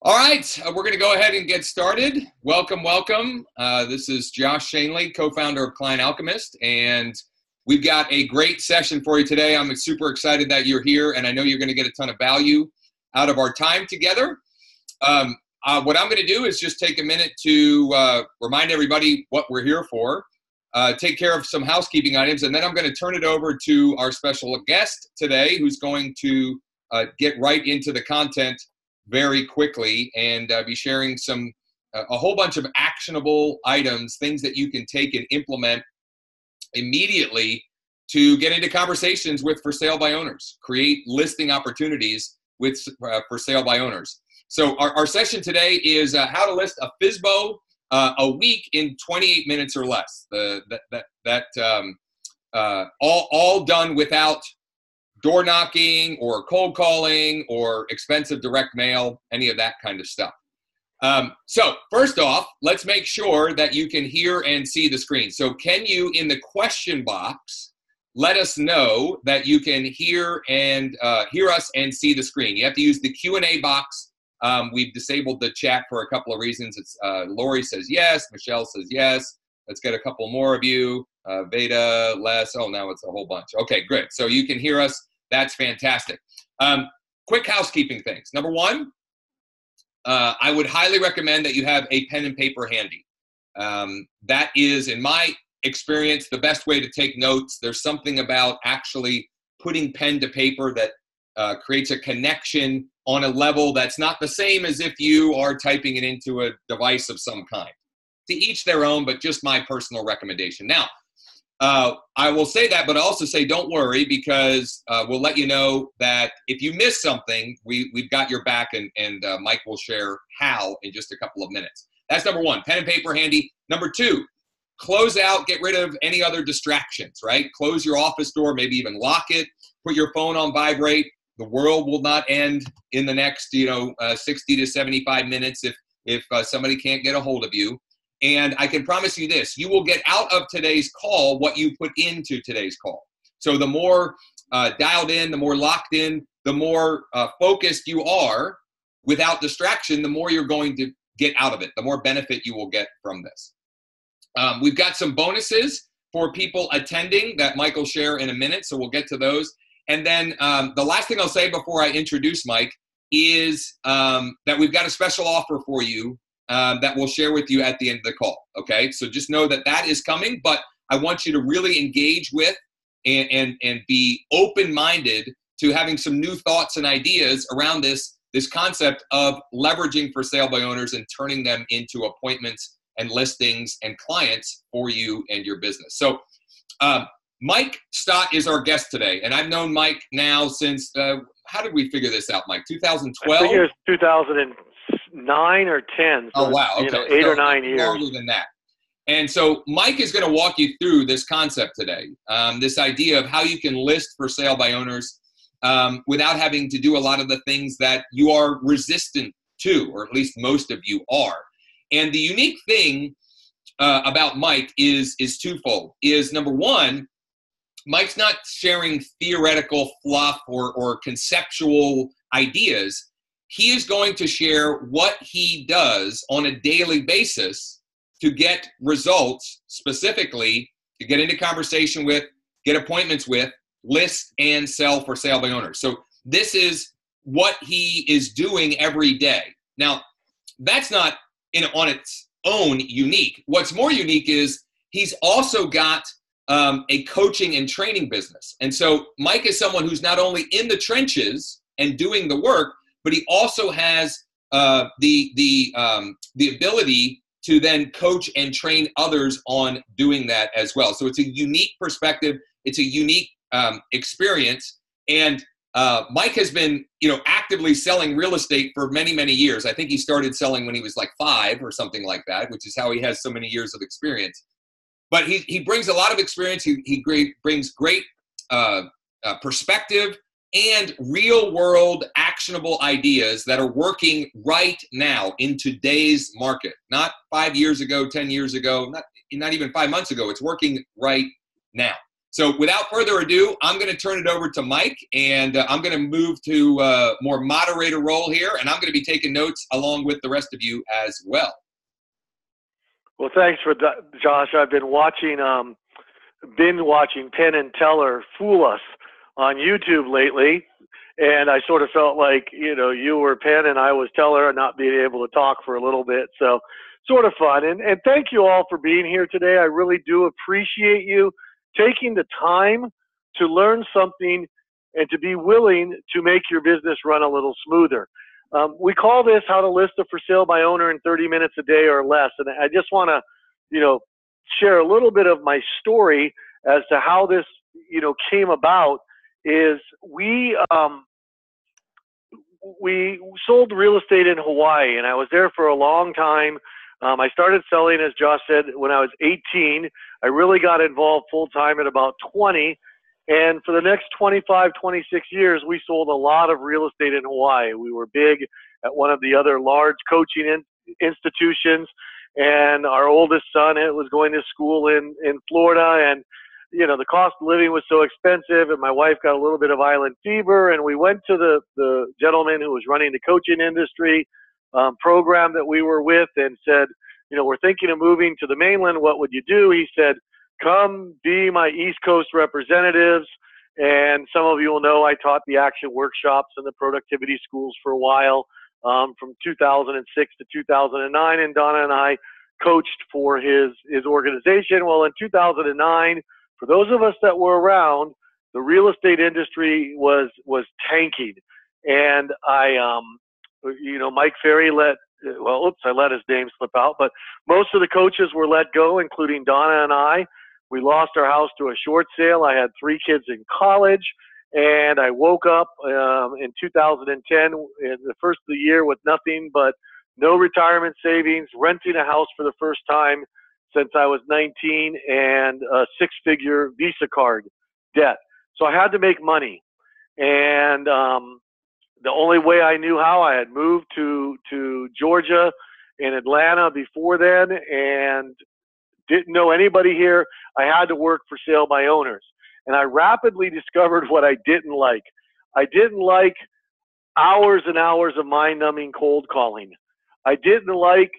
All right, we're going to go ahead and get started. Welcome, welcome. This is Josh Shanley, co-founder of Client Alchemist, and we've got a great session for you today. I'm super excited that you're here, and I know you're going to get a ton of value out of our time together. What I'm going to do is just take a minute to remind everybody what we're here for, take care of some housekeeping items, and then I'm going to turn it over to our special guest today, who's going to get right into the content very quickly and be sharing a whole bunch of actionable items, things that you can take and implement immediately to get into conversations with for sale by owners, create listing opportunities with for sale by owners. So our session today is how to list a FSBO a week in 28 minutes or less. All done without door knocking or cold calling or expensive direct mail, any of that kind of stuff. So first off, let's make sure that you can hear and see the screen. So can you, in the question box, let us know that you can hear us and see the screen? You have to use the Q&A box. We've disabled the chat for a couple of reasons. It's Lori says yes, Michelle says yes. Let's get a couple more of you. Veda, Les, oh, now it's a whole bunch. Okay, good. So you can hear us. That's fantastic. Quick housekeeping things. Number one, I would highly recommend that you have a pen and paper handy. That is, in my experience, the best way to take notes. There's something about actually putting pen to paper that creates a connection on a level that's not the same as if you are typing it into a device of some kind. To each their own, but just my personal recommendation. Now, I will say that, but also say don't worry, because we'll let you know that if you miss something, we've got your back, and Mike will share how in just a couple of minutes. That's number one, pen and paper handy. Number two, close out, get rid of any other distractions, right? Close your office door, maybe even lock it, put your phone on vibrate. The world will not end in the next 60 to 75 minutes if somebody can't get a hold of you. And I can promise you this, you will get out of today's call what you put into today's call. So the more dialed in, the more locked in, the more focused you are without distraction, the more you're going to get out of it, the more benefit you will get from this. We've got some bonuses for people attending that Mike will share in a minute, so we'll get to those. And then the last thing I'll say before I introduce Mike is that we've got a special offer for you that we'll share with you at the end of the call, okay? So just know that that is coming, but I want you to really engage with and be open-minded to having some new thoughts and ideas around this concept of leveraging for sale by owners and turning them into appointments and listings and clients for you and your business. So Mike Stott is our guest today, and I've known Mike now since, how did we figure this out, Mike? 2012? I think it was 2009 or 10. So oh, wow. Okay. 8 or 9 years. Longer than that. And so Mike is going to walk you through this concept today, this idea of how you can list for sale by owners without having to do a lot of the things that you are resistant to, or at least most of you are. And the unique thing about Mike is twofold. Is number one, Mike's not sharing theoretical fluff or conceptual ideas. He is going to share what he does on a daily basis to get results, specifically to get into conversation with, get appointments with, list and sell for sale by owners. So this is what he is doing every day. Now, that's not on its own unique. What's more unique is he's also got a coaching and training business. And so Mike is someone who's not only in the trenches and doing the work, but he also has the ability to then coach and train others on doing that as well. So it's a unique perspective. It's a unique experience. And Mike has been, actively selling real estate for many, many years. I think he started selling when he was like 5 or something like that, which is how he has so many years of experience. But he brings a lot of experience. He brings great perspective and real-world actionable ideas that are working right now in today's market. Not 5 years ago, 10 years ago, not even 5 months ago. It's working right now. So without further ado, I'm going to turn it over to Mike, and I'm going to move to more moderator role here, and I'm going to be taking notes along with the rest of you as well. Well, thanks for that, Josh. I've been watching, Penn and Teller fool us on YouTube lately, and I sort of felt like, you were Penn and I was Teller, and not being able to talk for a little bit. So sort of fun. And thank you all for being here today. I really do appreciate you taking the time to learn something and to be willing to make your business run a little smoother. We call this how to list a for sale by owner in 30 minutes a day or less. And I just want to, share a little bit of my story as to how this, came about. Is we sold real estate in Hawaii, and I was there for a long time. I started selling, as Josh said, when I was 18. I really got involved full time at about 20. And for the next 25, 26 years, we sold a lot of real estate in Hawaii. We were big at one of the other large coaching institutions. And our oldest son was going to school in Florida. And, the cost of living was so expensive. And my wife got a little bit of island fever. And we went to the gentleman who was running the coaching industry program that we were with and said, we're thinking of moving to the mainland. What would you do? He said, come be my East Coast representatives. And some of you will know I taught the action workshops and the productivity schools for a while, from 2006 to 2009. And Donna and I coached for his organization. Well, in 2009, for those of us that were around, the real estate industry was tanking. And Mike Ferry I let his name slip out, but most of the coaches were let go, including Donna and I. We lost our house to a short sale. I had 3 kids in college, and I woke up in 2010, in the first of the year, with nothing but no retirement savings, renting a house for the first time since I was 19, and a 6-figure Visa card debt. So I had to make money. And the only way I knew how, I had moved to Georgia in Atlanta before then and didn't know anybody here. I had to work for sale by owners. And I rapidly discovered what I didn't like. I didn't like hours and hours of mind-numbing cold calling. I didn't like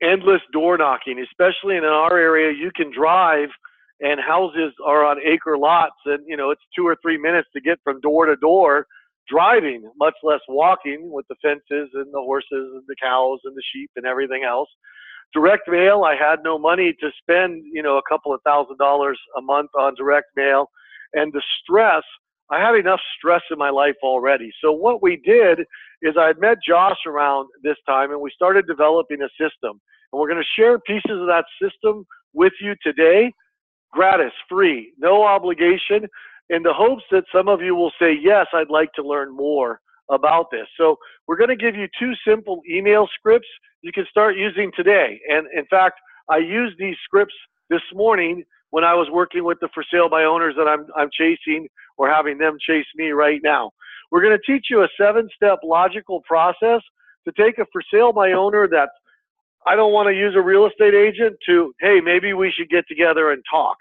endless door knocking, especially in our area. You can drive, and houses are on acre lots, and it's 2 or 3 minutes to get from door to door driving, much less walking with the fences and the horses and the cows and the sheep and everything else. Direct mail, I had no money to spend, a couple of $1,000s a month on direct mail. And the stress, I had enough stress in my life already. So what we did is I had met Josh around this time, and we started developing a system. And we're going to share pieces of that system with you today, gratis, free, no obligation, in the hopes that some of you will say, yes, I'd like to learn more about this. So we're going to give you 2 simple email scripts you can start using today. And in fact, I used these scripts this morning when I was working with the for sale by owners that I'm chasing, or having them chase me right now. We're going to teach you a 7-step logical process to take a for sale by owner that I don't want to use a real estate agent to, hey, maybe we should get together and talk.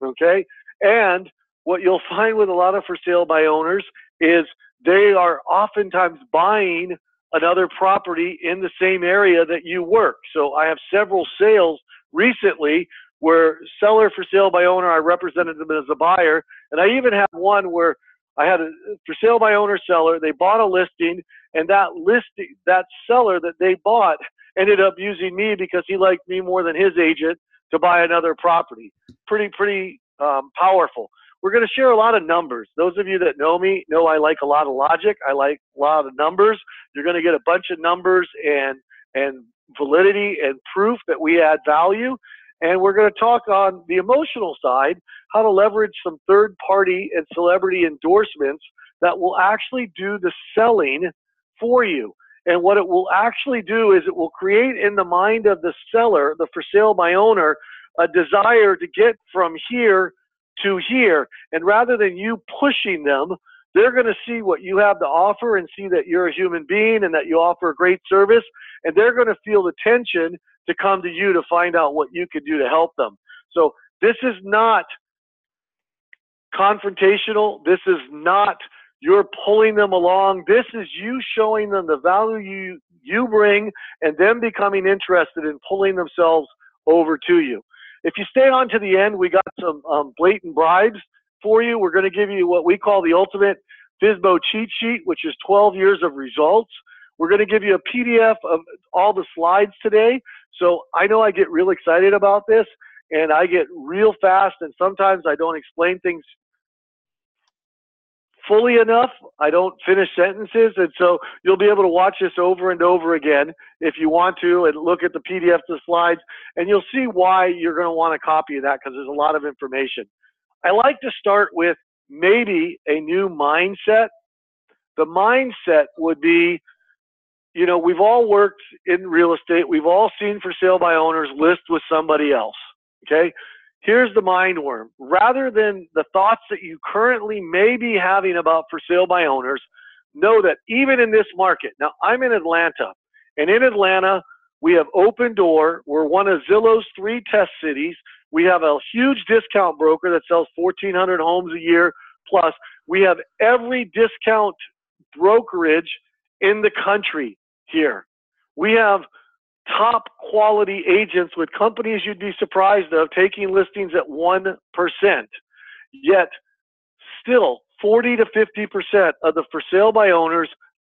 Okay. And what you'll find with a lot of for sale by owners is they are oftentimes buying another property in the same area that you work. So I have several sales recently where seller for sale by owner, I represented them as a buyer. And I even have one where I had a for sale by owner seller. They bought a listing, and that seller that they bought ended up using me because he liked me more than his agent to buy another property. Pretty powerful. We're going to share a lot of numbers. Those of you that know me know I like a lot of logic. I like a lot of numbers. You're going to get a bunch of numbers and validity and proof that we add value. And we're going to talk on the emotional side, how to leverage some third-party and celebrity endorsements that will actually do the selling for you. And what it will actually do is it will create in the mind of the seller, the for sale by owner, a desire to get from here to here. And rather than you pushing them, they're going to see what you have to offer and see that you're a human being and that you offer a great service. And they're going to feel the tension to come to you to find out what you can do to help them. So this is not confrontational. This is not you're pulling them along. This is you showing them the value you bring and them becoming interested in pulling themselves over to you. If you stay on to the end, we got some blatant bribes for you. We're going to give you what we call the ultimate FSBO cheat sheet, which is 12 years of results. We're going to give you a PDF of all the slides today. So I know I get real excited about this, and I get real fast, and sometimes I don't explain things fully enough. I don't finish sentences, and so you'll be able to watch this over and over again if you want to and look at the PDF, the slides, and you'll see why you're going to want a copy of that because there's a lot of information. I like to start with maybe a new mindset. The mindset would be, you know, we've all worked in real estate. We've all seen for sale by owners list with somebody else, okay? Here's the mind worm. Rather than the thoughts that you currently may be having about for sale by owners, know that even in this market, now I'm in Atlanta, and in Atlanta, we have Open Door. We're one of Zillow's 3 test cities. We have a huge discount broker that sells 1,400 homes a year plus. We have every discount brokerage in the country here. We have top quality agents with companies you'd be surprised of taking listings at 1%. Yet still 40 to 50% of the for sale by owners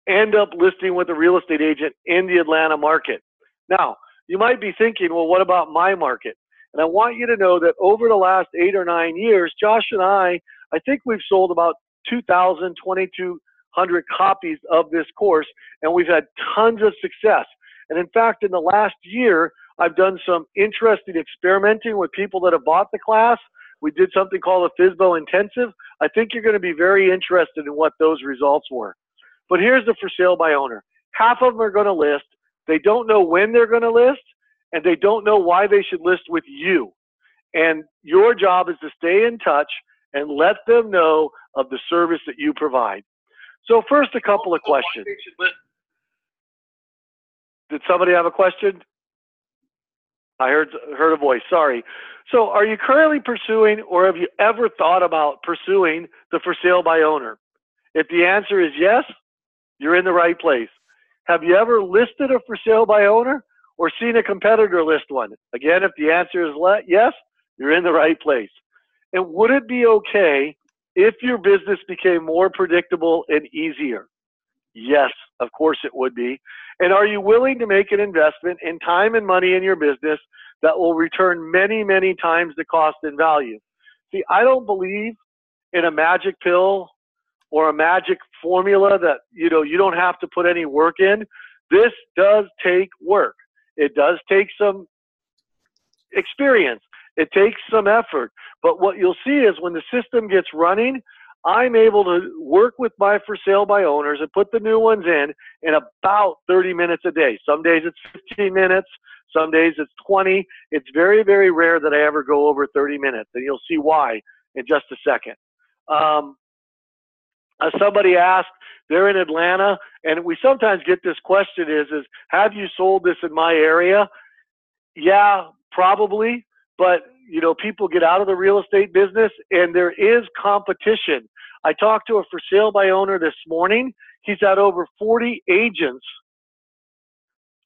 end up listing with a real estate agent in the Atlanta market. Now, you might be thinking, well, what about my market? And I want you to know that over the last 8 or 9 years, Josh and I think we've sold about 2,000, 2,200 copies of this course, and we've had tons of success. And in fact, in the last year, I've done some interesting experimenting with people that have bought the class. We did something called a FSBO intensive. I think you're going to be very interested in what those results were. But here's the for sale by owner. Half of them are going to list. They don't know when they're going to list, and they don't know why they should list with you. And your job is to stay in touch and let them know of the service that you provide. So first, a couple of questions. Did somebody have a question? I heard a voice, sorry. So are you currently pursuing, or have you ever thought about pursuing the for sale by owner? If the answer is yes, you're in the right place. Have you ever listed a for sale by owner or seen a competitor list one? Again, if the answer is yes, you're in the right place. And would it be okay if your business became more predictable and easier? Yes, of course it would be. And are you willing to make an investment in time and money in your business that will return many, many times the cost and value? See, I don't believe in a magic pill or a magic formula that, you know, you don't have to put any work in. This does take work. It does take some experience. It takes some effort. But what you'll see is when the system gets running, I'm able to work with my for sale by owners and put the new ones in about 30 minutes a day. Some days it's 15 minutes. Some days it's 20. It's very, very rare that I ever go over 30 minutes, and you'll see why in just a second. Somebody asked, they're in Atlanta, and we sometimes get this question is have you sold this in my area? Yeah, probably, but you know, people get out of the real estate business and there is competition. I talked to a for sale by owner this morning. He's had over 40 agents.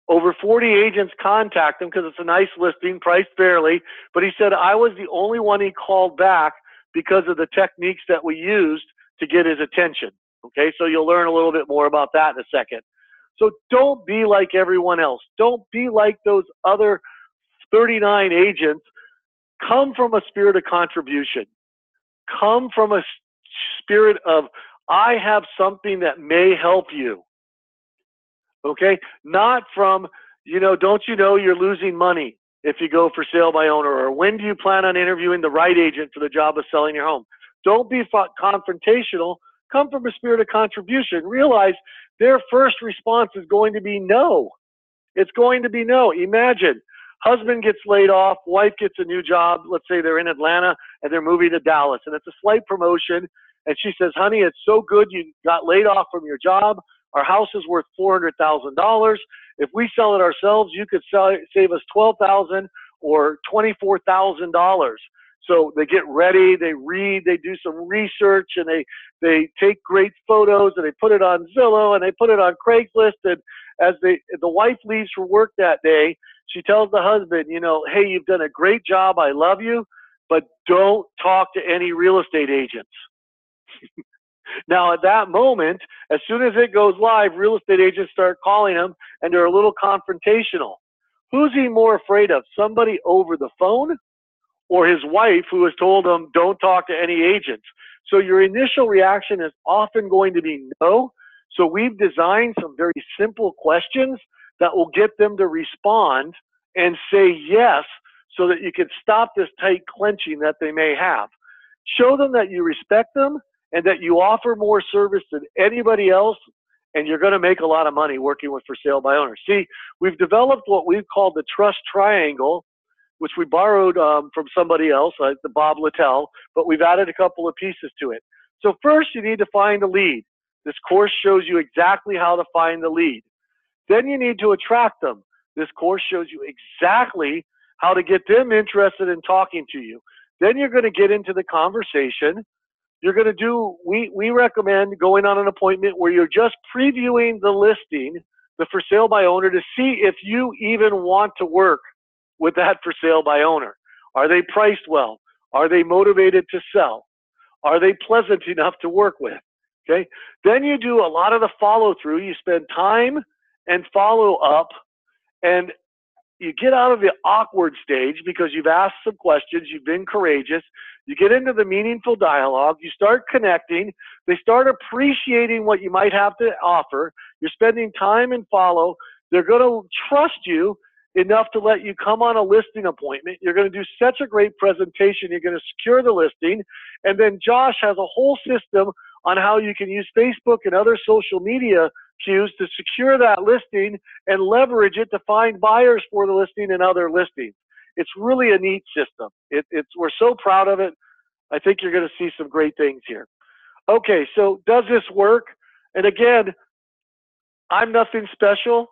Over 40 agents contact him because it's a nice listing, priced fairly. But he said, I was the only one he called back because of the techniques that we used to get his attention. Okay, so you'll learn a little bit more about that in a second. So don't be like everyone else. Don't be like those other 39 agents. Come from a spirit of contribution. Come from a spirit of, I have something that may help you. Okay? Not from, you know, don't you know you're losing money if you go for sale by owner, or when do you plan on interviewing the right agent for the job of selling your home? Don't be confrontational. Come from a spirit of contribution. Realize their first response is going to be no. It's going to be no. Imagine, husband gets laid off, wife gets a new job. Let's say they're in Atlanta and they're moving to Dallas, and it's a slight promotion. And she says, honey, it's so good you got laid off from your job. Our house is worth $400,000. If we sell it ourselves, you could save us $12,000 or $24,000. So they get ready, they read, they do some research, and they take great photos, and they put it on Zillow, and they put it on Craigslist. And as the wife leaves for work that day, she tells the husband, you know, hey, you've done a great job. I love you, but don't talk to any real estate agents. Now, at that moment, as soon as it goes live, real estate agents start calling him, and they're a little confrontational. Who's he more afraid of? Somebody over the phone, or his wife who has told him, don't talk to any agents? So your initial reaction is often going to be no. So we've designed some very simple questions that will get them to respond and say yes, so that you can stop this tight clenching that they may have. Show them that you respect them and that you offer more service than anybody else, and you're going to make a lot of money working with for sale by owners. See, we've developed what we've called the trust triangle, which we borrowed from somebody else, the Bob Littell, but we've added a couple of pieces to it. So first, you need to find a lead. This course shows you exactly how to find the lead. Then you need to attract them. This course shows you exactly how to get them interested in talking to you. Then you're going to get into the conversation. You're going to do, we recommend going on an appointment where you're just previewing the listing, the for sale by owner, to see if you even want to work with that for sale by owner. Are they priced well? Are they motivated to sell? Are they pleasant enough to work with? Okay. Then you do a lot of the follow through. You spend time and follow up, and you get out of the awkward stage because you've asked some questions, you've been courageous, you get into the meaningful dialogue, you start connecting, they start appreciating what you might have to offer, you're spending time and follow, they're going to trust you enough to let you come on a listing appointment, you're going to do such a great presentation, you're going to secure the listing, and then Josh has a whole system on how you can use Facebook and other social media cues to secure that listing and leverage it to find buyers for the listing and other listings. It's really a neat system. We're so proud of it. I think you're going to see some great things here. Okay, so does this work? And again, I'm nothing special.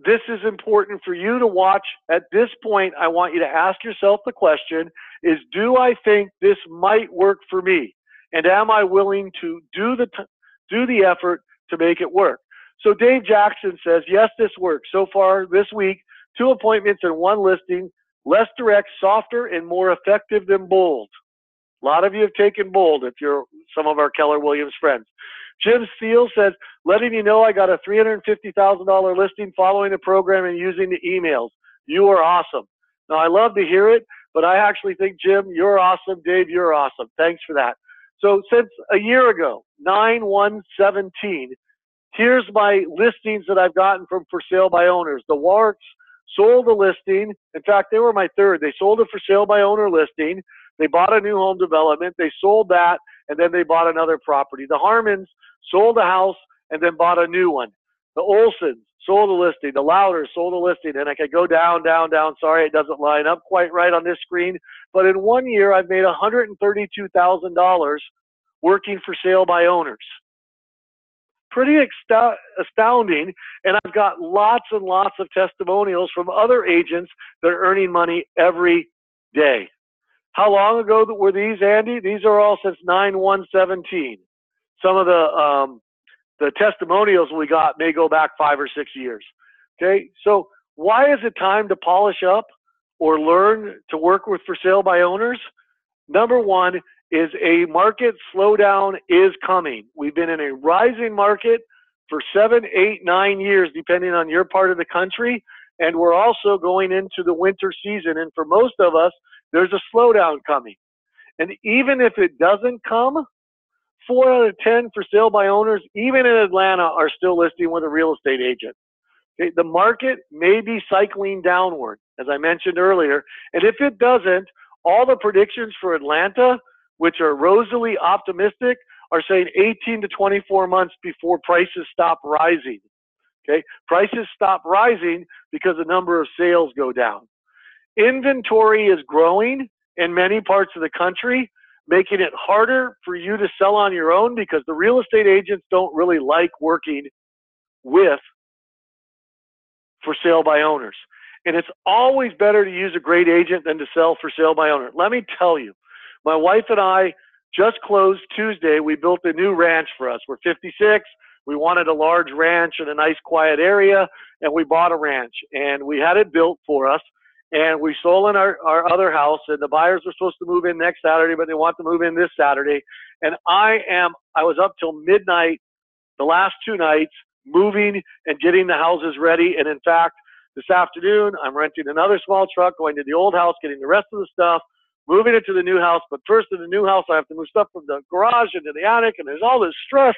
This is important for you to watch. At this point, I want you to ask yourself the question is, do I think this might work for me? And am I willing to do the effort to make it work? So Dave Jackson says, yes, this works. So far this week, 2 appointments and 1 listing, less direct, softer, and more effective than bold. A lot of you have taken bold if you're some of our Keller Williams friends. Jim Steele says, letting you know I got a $350,000 listing following the program and using the emails. You are awesome. Now, I love to hear it, but I actually think, Jim, you're awesome. Dave, you're awesome. Thanks for that. So since a year ago, 9/1/17, here's my listings that I've gotten from for sale by owners. The Warks sold a listing. In fact, they were my third. They sold a for sale by owner listing. They bought a new home development. They sold that, and then they bought another property. The Harmons sold a house and then bought a new one. The Olsons sold a listing. The Louders sold a listing. And I could go down, down, down. Sorry, it doesn't line up quite right on this screen. But in 1 year, I've made $132,000 working for sale by owners. Pretty astounding, and I've got lots and lots of testimonials from other agents that are earning money every day. How long ago were these, Andy? These are all since 9/1/17. Some of the testimonials we got may go back 5 or 6 years. Okay, so why is it time to polish up or learn to work with for sale by owners? Number one is a market slowdown is coming. We've been in a rising market for 7, 8, 9 years, depending on your part of the country. And we're also going into the winter season. And for most of us, there's a slowdown coming. And even if it doesn't come, 4 out of 10 for sale by owners, even in Atlanta, are still listing with a real estate agent. Okay, the market may be cycling downward, as I mentioned earlier. And if it doesn't, all the predictions for Atlanta, which are rosily optimistic, are saying 18 to 24 months before prices stop rising. Okay, prices stop rising because the number of sales go down. Inventory is growing in many parts of the country, making it harder for you to sell on your own because the real estate agents don't really like working with for sale by owners. And it's always better to use a great agent than to sell for sale by owner. Let me tell you, My wife and I just closed Tuesday. We built a new ranch for us. We're 56. We wanted a large ranch in a nice quiet area, and we bought a ranch, and we had it built for us. And we sold in our other house, and the buyers were supposed to move in next Saturday, but they want to move in this Saturday. And I was up till midnight the last 2 nights moving and getting the houses ready. And in fact, this afternoon, I'm renting another small truck, going to the old house, getting the rest of the stuff, moving it to the new house. But first in the new house, I have to move stuff from the garage into the attic, and there's all this stress.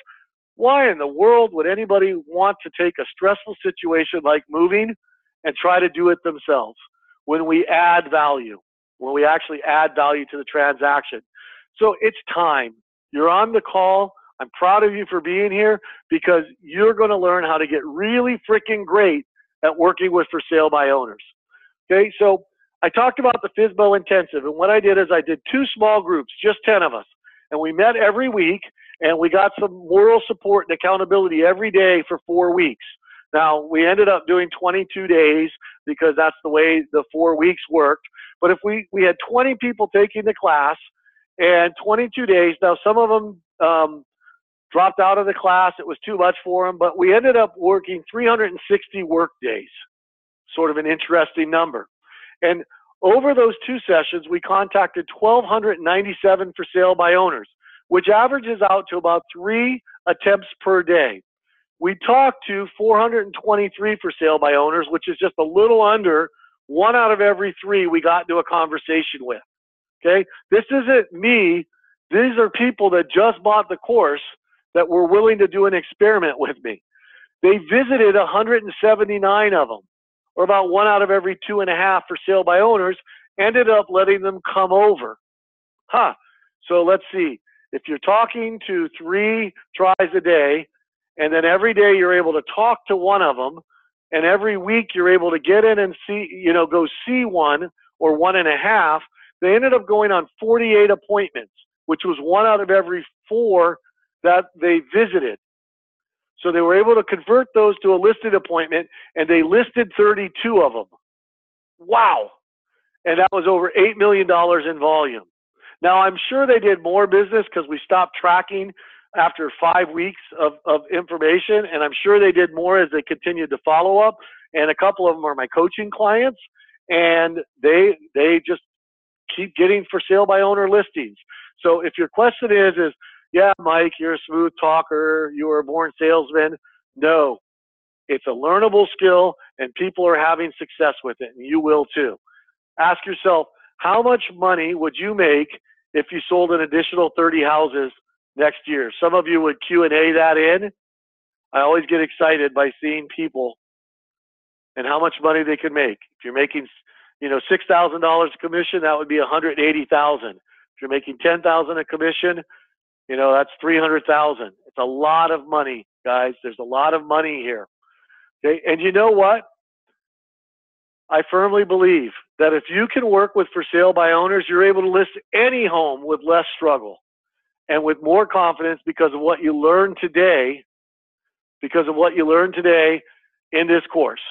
Why in the world would anybody want to take a stressful situation like moving and try to do it themselves when we add value, when we actually add value to the transaction? So it's time. You're on the call. I'm proud of you for being here because you're going to learn how to get really freaking great at working with for sale by owners. Okay, so I talked about the FSBO intensive, and what I did is I did 2 small groups, just 10 of us, and we met every week, and we got some moral support and accountability every day for 4 weeks. Now, we ended up doing 22 days because that's the way the 4 weeks worked, but if we had 20 people taking the class and 22 days, now some of them dropped out of the class. It was too much for them, but we ended up working 360 work days, sort of an interesting number. And over those 2 sessions, we contacted 1,297 for sale by owners, which averages out to about 3 attempts per day. We talked to 423 for sale by owners, which is just a little under 1 out of every 3 we got into a conversation with. Okay? This isn't me. These are people that just bought the course that were willing to do an experiment with me. They visited 179 of them, or about 1 out of every 2.5 for sale by owners, ended up letting them come over. So let's see. If you're talking to 3 tries a day, and then every day you're able to talk to 1 of them, and every week you're able to get in and see, go see 1 or 1.5, they ended up going on 48 appointments, which was 1 out of every 4 that they visited. So they were able to convert those to a listed appointment, and they listed 32 of them. Wow. And that was over $8 million in volume. Now, I'm sure they did more business because we stopped tracking after 5 weeks of information, and I'm sure they did more as they continued to follow up. And a couple of them are my coaching clients, and they just keep getting for sale by owner listings. So if your question is, yeah, Mike, you're a smooth talker, you were a born salesman. No, it's a learnable skill, and people are having success with it, and you will too. Ask yourself, how much money would you make if you sold an additional 30 houses next year? Some of you would Q&A that in. I always get excited by seeing people and how much money they can make. If you're making, $6,000 commission, that would be $180,000. If you're making $10,000 a commission, that's $300,000. It's a lot of money, guys. There's a lot of money here. Okay, and you know what? I firmly believe that if you can work with for sale by owners, you're able to list any home with less struggle and with more confidence because of what you learned today, in this course.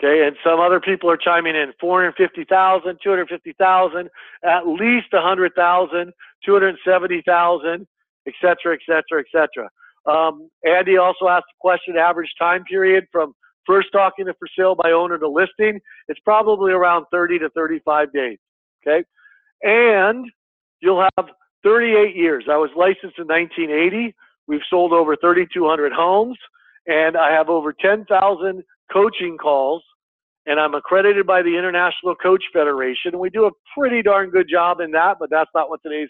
Okay, and some other people are chiming in, 450,000, 250,000, at least 100,000, 270,000, et cetera, et cetera, et cetera. Andy also asked the question, average time period from first talking to for sale by owner to listing. It's probably around 30 to 35 days, okay? And you'll have 38 years. I was licensed in 1980. We've sold over 3,200 homes, and I have over 10,000 coaching calls, and I'm accredited by the International Coach Federation. And we do a pretty darn good job in that, but that's not what today's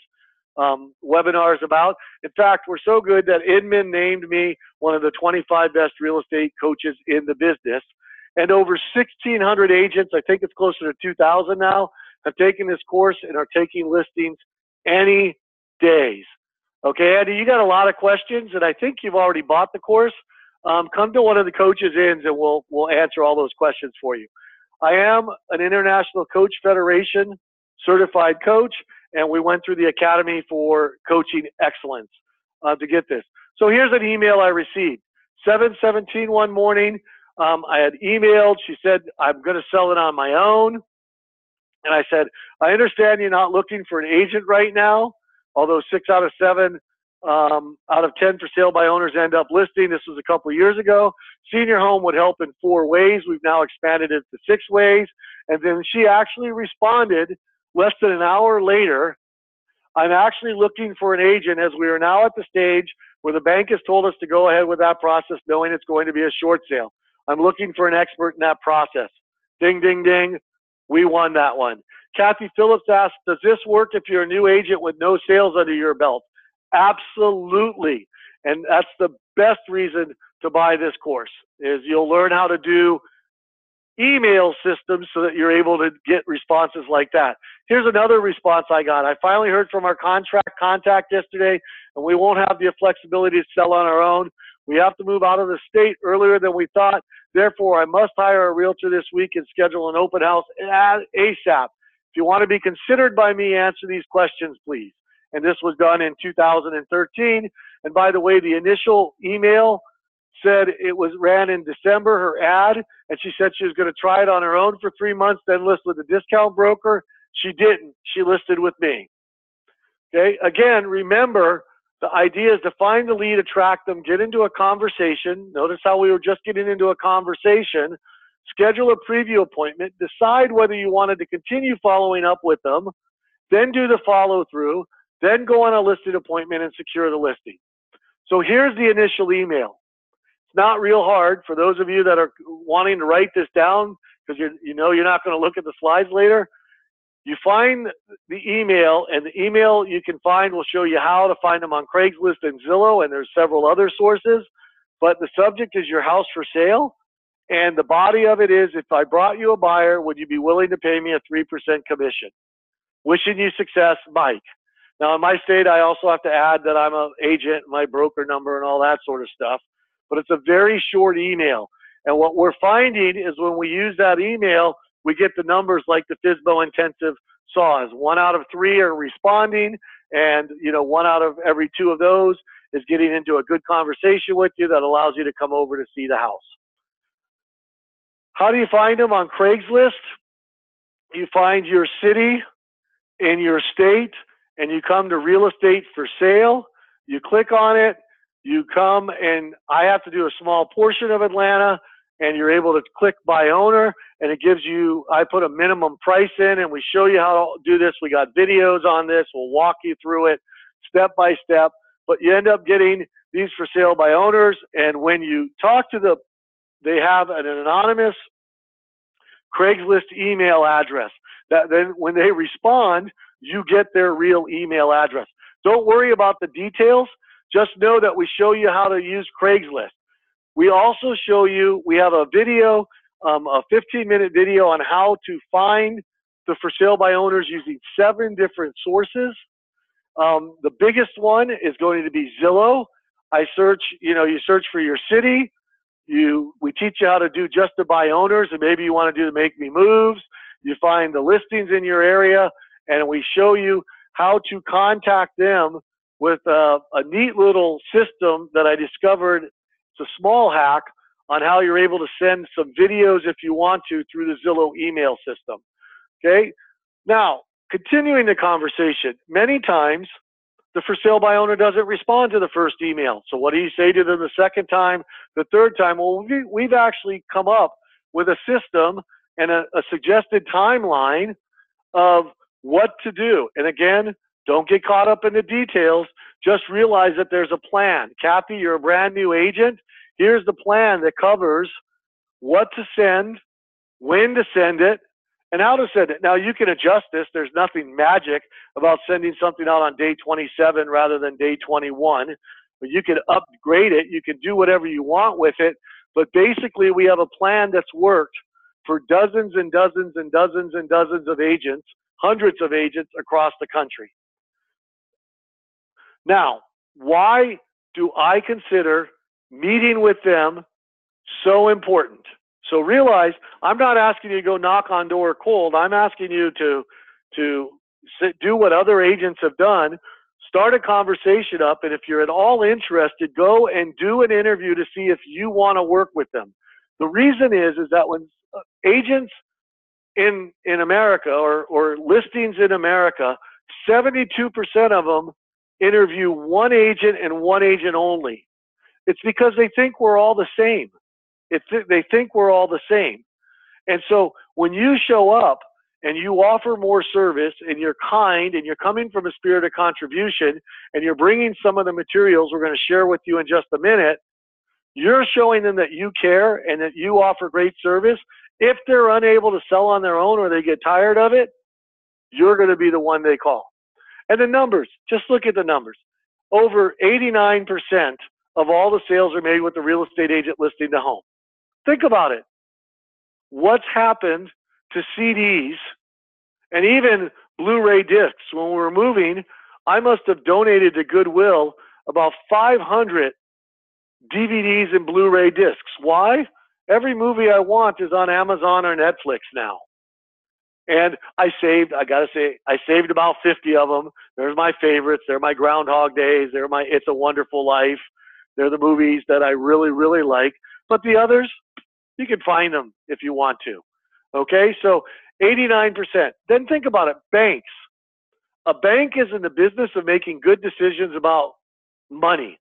webinar is about. In fact, we're so good that Inman named me one of the 25 best real estate coaches in the business. And over 1,600 agents, I think it's closer to 2,000 now, have taken this course and are taking listings any days. Okay, Andy, you got a lot of questions, and I think you've already bought the course. Come to one of the coaches' ins, and we'll answer all those questions for you. I am an International Coach Federation certified coach, and we went through the Academy for Coaching Excellence to get this. So here's an email I received. 7/17 one morning, I had emailed. She said, I'm going to sell it on my own. And I said, I understand you're not looking for an agent right now, although 6 out of 7 out of 10 for sale by owners end up listing. This was a couple of years ago. Senior home would help in 4 ways. We've now expanded it to 6 ways. And then she actually responded less than an hour later, I'm actually looking for an agent, as we are now at the stage where the bank has told us to go ahead with that process, knowing it's going to be a short sale. I'm looking for an expert in that process. Ding, ding, ding. We won that one. Kathy Phillips asked, does this work if you're a new agent with no sales under your belt? Absolutely. And that's the best reason to buy this course, is you'll learn how to do email systems so that you're able to get responses like that. Here's another response I got. I finally heard from our contract contact yesterday, and we won't have the flexibility to sell on our own. We have to move out of the state earlier than we thought. Therefore, I must hire a realtor this week and schedule an open house ASAP. If you want to be considered by me, answer these questions, please. And this was done in 2013. And by the way, the initial email said it was ran in December, her ad, and she said she was going to try it on her own for 3 months, then list with a discount broker. She didn't. She listed with me. Okay. Again, remember, the idea is to find the lead, attract them, get into a conversation. Notice how we were just getting into a conversation. Schedule a preview appointment. Decide whether you wanted to continue following up with them. Then do the follow through. Then go on a listed appointment and secure the listing. So here's the initial email. It's not real hard for those of you that are wanting to write this down, because you know you're not going to look at the slides later. You find the email, and the email you can find will show you how to find them on Craigslist and Zillow, and there's several other sources. But the subject is your house for sale, and the body of it is, if I brought you a buyer, would you be willing to pay me a 3% commission? Wishing you success, Mike. Now, in my state, I also have to add that I'm an agent, my broker number, and all that sort of stuff. But it's a very short email. And what we're finding is when we use that email, we get the numbers like the FSBO intensive saws. 1 out of 3 are responding, and 1 out of every 2 of those is getting into a good conversation with you that allows you to come over to see the house. How do you find them on Craigslist? You find your city in your state, and you come to real estate for sale. You click on it. You come, and I have to do a small portion of Atlanta, and you're able to click by owner, and it gives you, I put a minimum price in, and we show you how to do this. We got videos on this. We'll walk you through it step by step, but you end up getting these for sale by owners. And when you talk to they have an anonymous Craigslist email address that then when they respond, you get their real email address. Don't worry about the details. Just know that we show you how to use Craigslist. We also show you, we have a video, a 15-minute video on how to find the for sale by owners using 7 different sources. The biggest one is going to be Zillow. I search, you search for your city. We teach you how to do just to buy owners, and maybe you want to do the make me moves. You find the listings in your area, and we show you how to contact them with a neat little system that I discovered. It's a small hack on how you're able to send some videos if you want to through the Zillow email system. Okay. Now, continuing the conversation, many times the for sale by owner doesn't respond to the first email. So what do you say to them the second time, the third time? Well, we've actually come up with a system and a suggested timeline of what to do. And again, don't get caught up in the details. Just realize that there's a plan. Kathy, you're a brand new agent. Here's the plan that covers what to send, when to send it, and how to send it. Now, you can adjust this. There's nothing magic about sending something out on day 27 rather than day 21. But you can upgrade it. You can do whatever you want with it. But basically, we have a plan that's worked for dozens and dozens and dozens and dozens of agents, hundreds of agents across the country. Now, why do I consider meeting with them so important? So realize, I'm not asking you to go knock on door cold. I'm asking you to do what other agents have done. Start a conversation up, and if you're at all interested, go and do an interview to see if you want to work with them. The reason is that when agents in America or listings in America, 72% of them interview one agent and one agent only. It's because they think we're all the same. They think we're all the same. And so when you show up and you offer more service and you're kind and you're coming from a spirit of contribution and you're bringing some of the materials we're going to share with you in just a minute, you're showing them that you care and that you offer great service. If they're unable to sell on their own or they get tired of it, you're going to be the one they call. And the numbers, just look at the numbers. Over 89% of all the sales are made with the real estate agent listing the home. Think about it. What's happened to CDs and even Blu-ray discs? When we were moving, I must have donated to Goodwill about 500 DVDs and Blu-ray discs. Why? Every movie I want is on Amazon or Netflix now. And I gotta say, I saved about 50 of them. There's my favorites. They're my Groundhog Days. They're my It's a Wonderful Life. They're the movies that I really, really like. But the others, you can find them if you want to. Okay, so 89%. Then think about it, banks. A bank is in the business of making good decisions about money.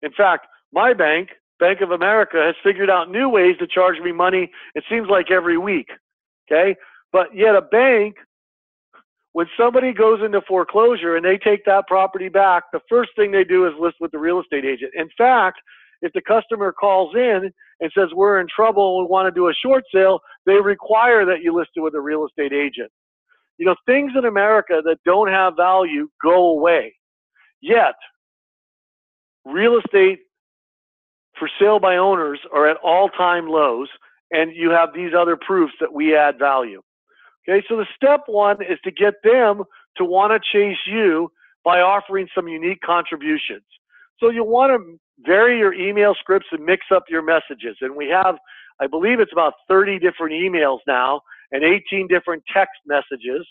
In fact, my bank, Bank of America, has figured out new ways to charge me money, it seems like every week. Okay, but yet a bank, when somebody goes into foreclosure and they take that property back, the first thing they do is list with the real estate agent. In fact, if the customer calls in and says, we're in trouble and we want to do a short sale, they require that you list it with a real estate agent. You know, things in America that don't have value go away. Yet, real estate for sale by owners are at all-time lows, and you have these other proofs that we add value. Okay, so the step one is to get them to want to chase you by offering some unique contributions. So you'll want to vary your email scripts and mix up your messages. And we have, I believe it's about 30 different emails now and 18 different text messages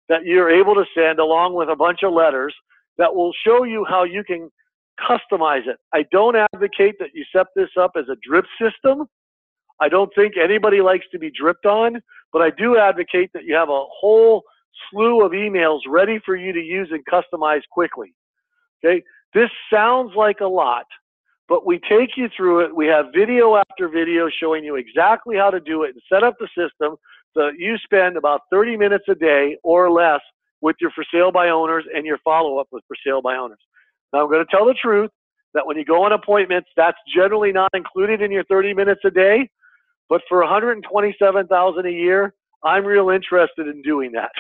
that you're able to send along with a bunch of letters that will show you how you can customize it. I don't advocate that you set this up as a drip system. I don't think anybody likes to be dripped on, but I do advocate that you have a whole slew of emails ready for you to use and customize quickly. Okay, this sounds like a lot, but we take you through it. We have video after video showing you exactly how to do it and set up the system so that you spend about 30 minutes a day or less with your for sale by owners and your follow-up with for sale by owners. Now, I'm going to tell the truth that when you go on appointments, that's generally not included in your 30 minutes a day. But for $127,000 a year, I'm real interested in doing that.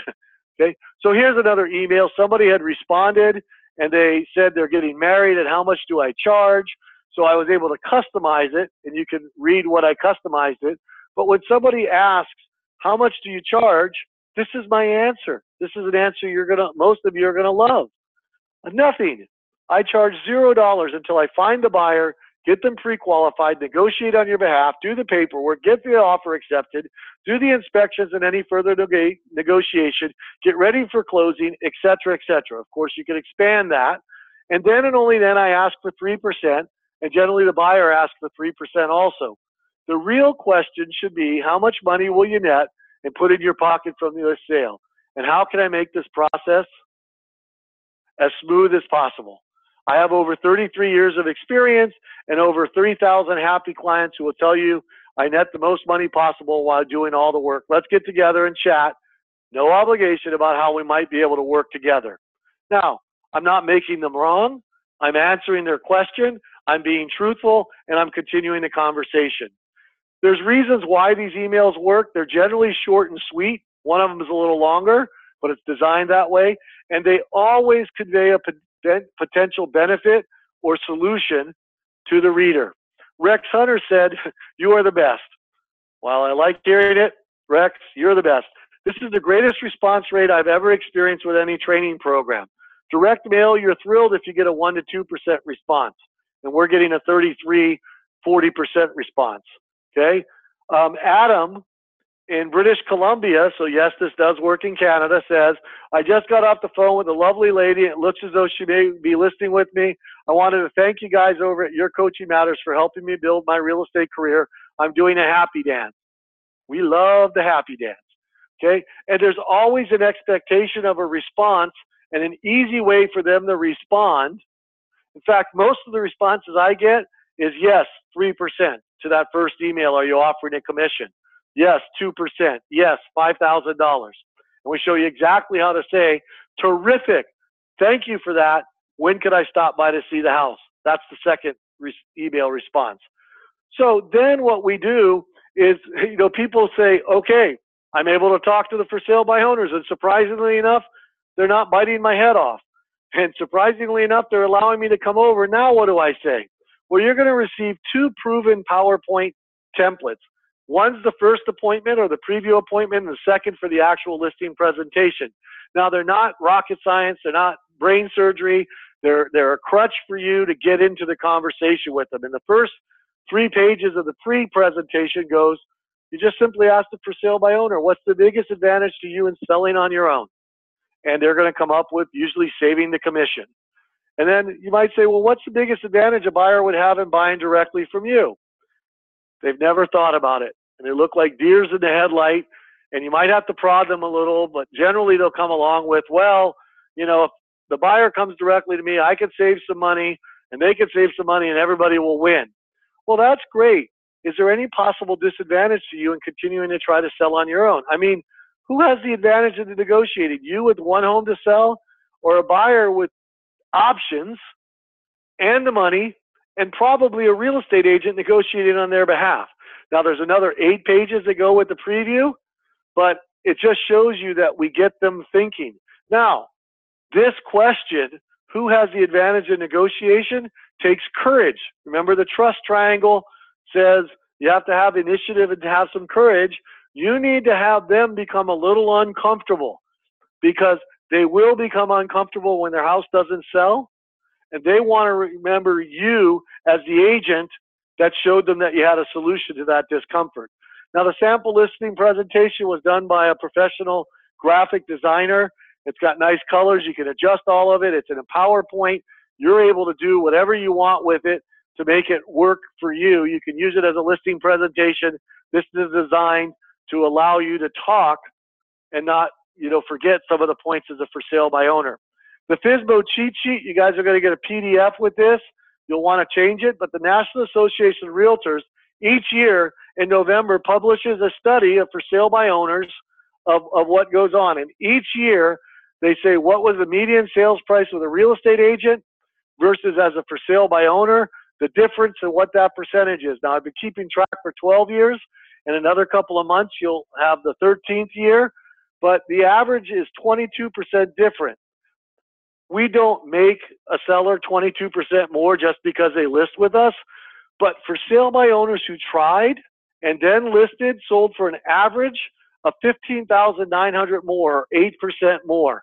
Okay. So here's another email. Somebody had responded and they said they're getting married and how much do I charge? So I was able to customize it, and you can read what I customized it. But when somebody asks, how much do you charge? This is my answer. This is an answer most of you are gonna love. Nothing. I charge $0 until I find the buyer, get them pre-qualified, negotiate on your behalf, do the paperwork, get the offer accepted, do the inspections and any further negotiation, get ready for closing, etc., etc. Of course, you can expand that. And then and only then I ask for 3%, and generally the buyer asks for 3% also. The real question should be, how much money will you net and put in your pocket from the sale? And how can I make this process as smooth as possible? I have over 33 years of experience and over 3,000 happy clients who will tell you I net the most money possible while doing all the work. Let's get together and chat. No obligation about how we might be able to work together. Now, I'm not making them wrong. I'm answering their question. I'm being truthful, and I'm continuing the conversation. There's reasons why these emails work. They're generally short and sweet. One of them is a little longer, but it's designed that way. And they always convey a potential benefit or solution to the reader. Rex Hunter said, you are the best. While I like hearing it, Rex, you're the best. This is the greatest response rate I've ever experienced with any training program. Direct mail, you're thrilled if you get a 1% to 2% response. And we're getting a 33, 40% response. Okay? Adam in British Columbia, so yes, this does work in Canada, says, I just got off the phone with a lovely lady. It looks as though she may be listing with me. I wanted to thank you guys over at Your Coaching Matters for helping me build my real estate career. I'm doing a happy dance. We love the happy dance. Okay? And there's always an expectation of a response and an easy way for them to respond. In fact, most of the responses I get is yes, 3% to that first email. Are you offering a commission? Yes, 2%. Yes, $5,000. And we show you exactly how to say, terrific. Thank you for that. When could I stop by to see the house? That's the second email response. So then what we do is, people say, okay, I'm able to talk to the for sale by owners. And surprisingly enough, they're not biting my head off. And surprisingly enough, they're allowing me to come over. Now what do I say? Well, you're going to receive 2 proven PowerPoint templates. One's the first appointment or the preview appointment, and the second for the actual listing presentation. Now, they're not rocket science. They're not brain surgery. They're a crutch for you to get into the conversation with them. And the first 3 pages of the pre-presentation goes, you just simply ask the for sale by owner, what's the biggest advantage to you in selling on your own? And they're going to come up with usually saving the commission. And then you might say, well, what's the biggest advantage a buyer would have in buying directly from you? They've never thought about it. And they look like deers in the headlight. And you might have to prod them a little, but generally they'll come along with, well, if the buyer comes directly to me, I could save some money, and they could save some money, and everybody will win. Well, that's great. Is there any possible disadvantage to you in continuing to try to sell on your own? I mean, who has the advantage of the negotiating? You with one home to sell, or a buyer with options and the money and probably a real estate agent negotiating on their behalf? Now, there's another 8 pages that go with the preview, but it just shows you that we get them thinking. Now, this question, who has the advantage in negotiation, takes courage. Remember, the trust triangle says you have to have initiative and to have some courage. You need to have them become a little uncomfortable, because they will become uncomfortable when their house doesn't sell, and they want to remember you as the agent that showed them that you had a solution to that discomfort. Now, the sample listing presentation was done by a professional graphic designer. It's got nice colors. You can adjust all of it. It's in a PowerPoint. You're able to do whatever you want with it to make it work for you. You can use it as a listing presentation. This is designed to allow you to talk and not, forget some of the points as a for sale by owner. The FSBO cheat sheet, you guys are going to get a PDF with this. You'll want to change it, but the National Association of Realtors each year in November publishes a study of for sale by owners of what goes on. And each year they say, what was the median sales price with a real estate agent versus as a for sale by owner, the difference and what that percentage is. Now, I've been keeping track for 12 years. In another couple of months, you'll have the 13th year, but the average is 22% different. We don't make a seller 22% more just because they list with us, but for sale by owners who tried and then listed, sold for an average of $15,900 more, 8% more.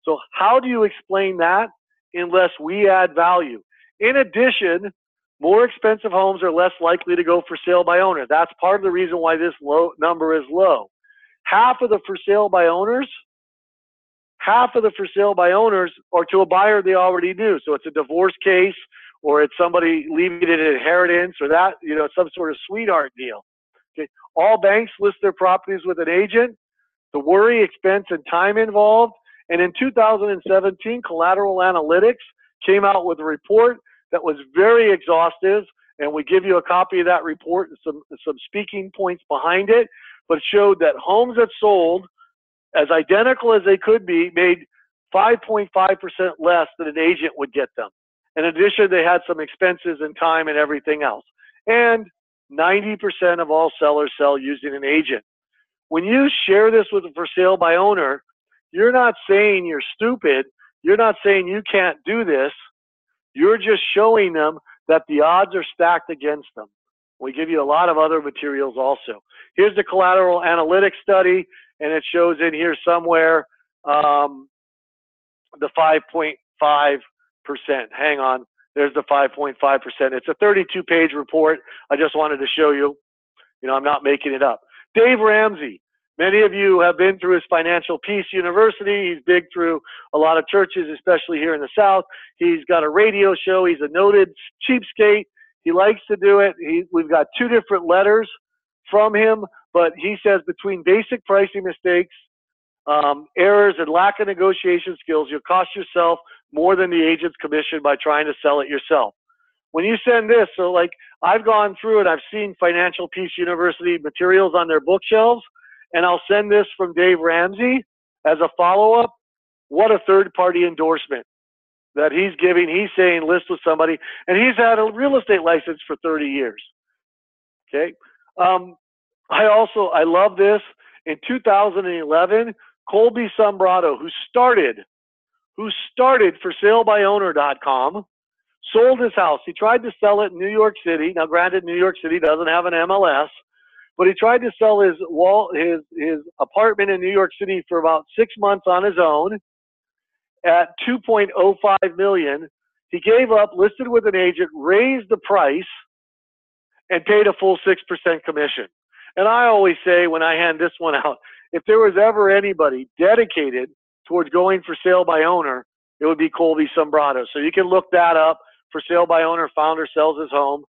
So how do you explain that unless we add value? In addition, more expensive homes are less likely to go for sale by owner. That's part of the reason why this number is low. Half of the for sale by owners are to a buyer they already knew. So it's a divorce case, or it's somebody leaving an inheritance, or that, some sort of sweetheart deal. Okay. All banks list their properties with an agent. The worry, expense, and time involved. And in 2017, Collateral Analytics came out with a report that was very exhaustive, and we give you a copy of that report and some speaking points behind it, but it showed that homes that sold, as identical as they could be, made 5.5% less than an agent would get them. In addition, they had some expenses and time and everything else. And 90% of all sellers sell using an agent. When you share this with a for sale by owner, you're not saying you're stupid. You're not saying you can't do this. You're just showing them that the odds are stacked against them. We give you a lot of other materials also. Here's the Collateral Analytics study, and it shows in here somewhere the 5.5%. Hang on. There's the 5.5%. It's a 32-page report. I just wanted to show you. I'm not making it up. Dave Ramsey. Many of you have been through his Financial Peace University. He's big through a lot of churches, especially here in the South. He's got a radio show. He's a noted cheapskate. He likes to do it. We've got 2 different letters from him, but he says between basic pricing mistakes, errors, and lack of negotiation skills, you'll cost yourself more than the agent's commission by trying to sell it yourself. When you send this, so like I've gone through it, I've seen Financial Peace University materials on their bookshelves, and I'll send this from Dave Ramsey as a follow-up. What a third-party endorsement that he's giving. He's saying list with somebody, and he's had a real estate license for 30 years. Okay. I love this. In 2011, Colby Sombrado, who started ForSaleByOwner.com, sold his house. He tried to sell it in New York City. Now, granted, New York City doesn't have an MLS, but he tried to sell his apartment in New York City for about 6 months on his own at $2.05 million. He gave up, listed with an agent, raised the price, and paid a full 6% commission. And I always say when I hand this one out, if there was ever anybody dedicated towards going for sale by owner, it would be Colby Sombrado. So you can look that up. For sale by owner, founder sells his home.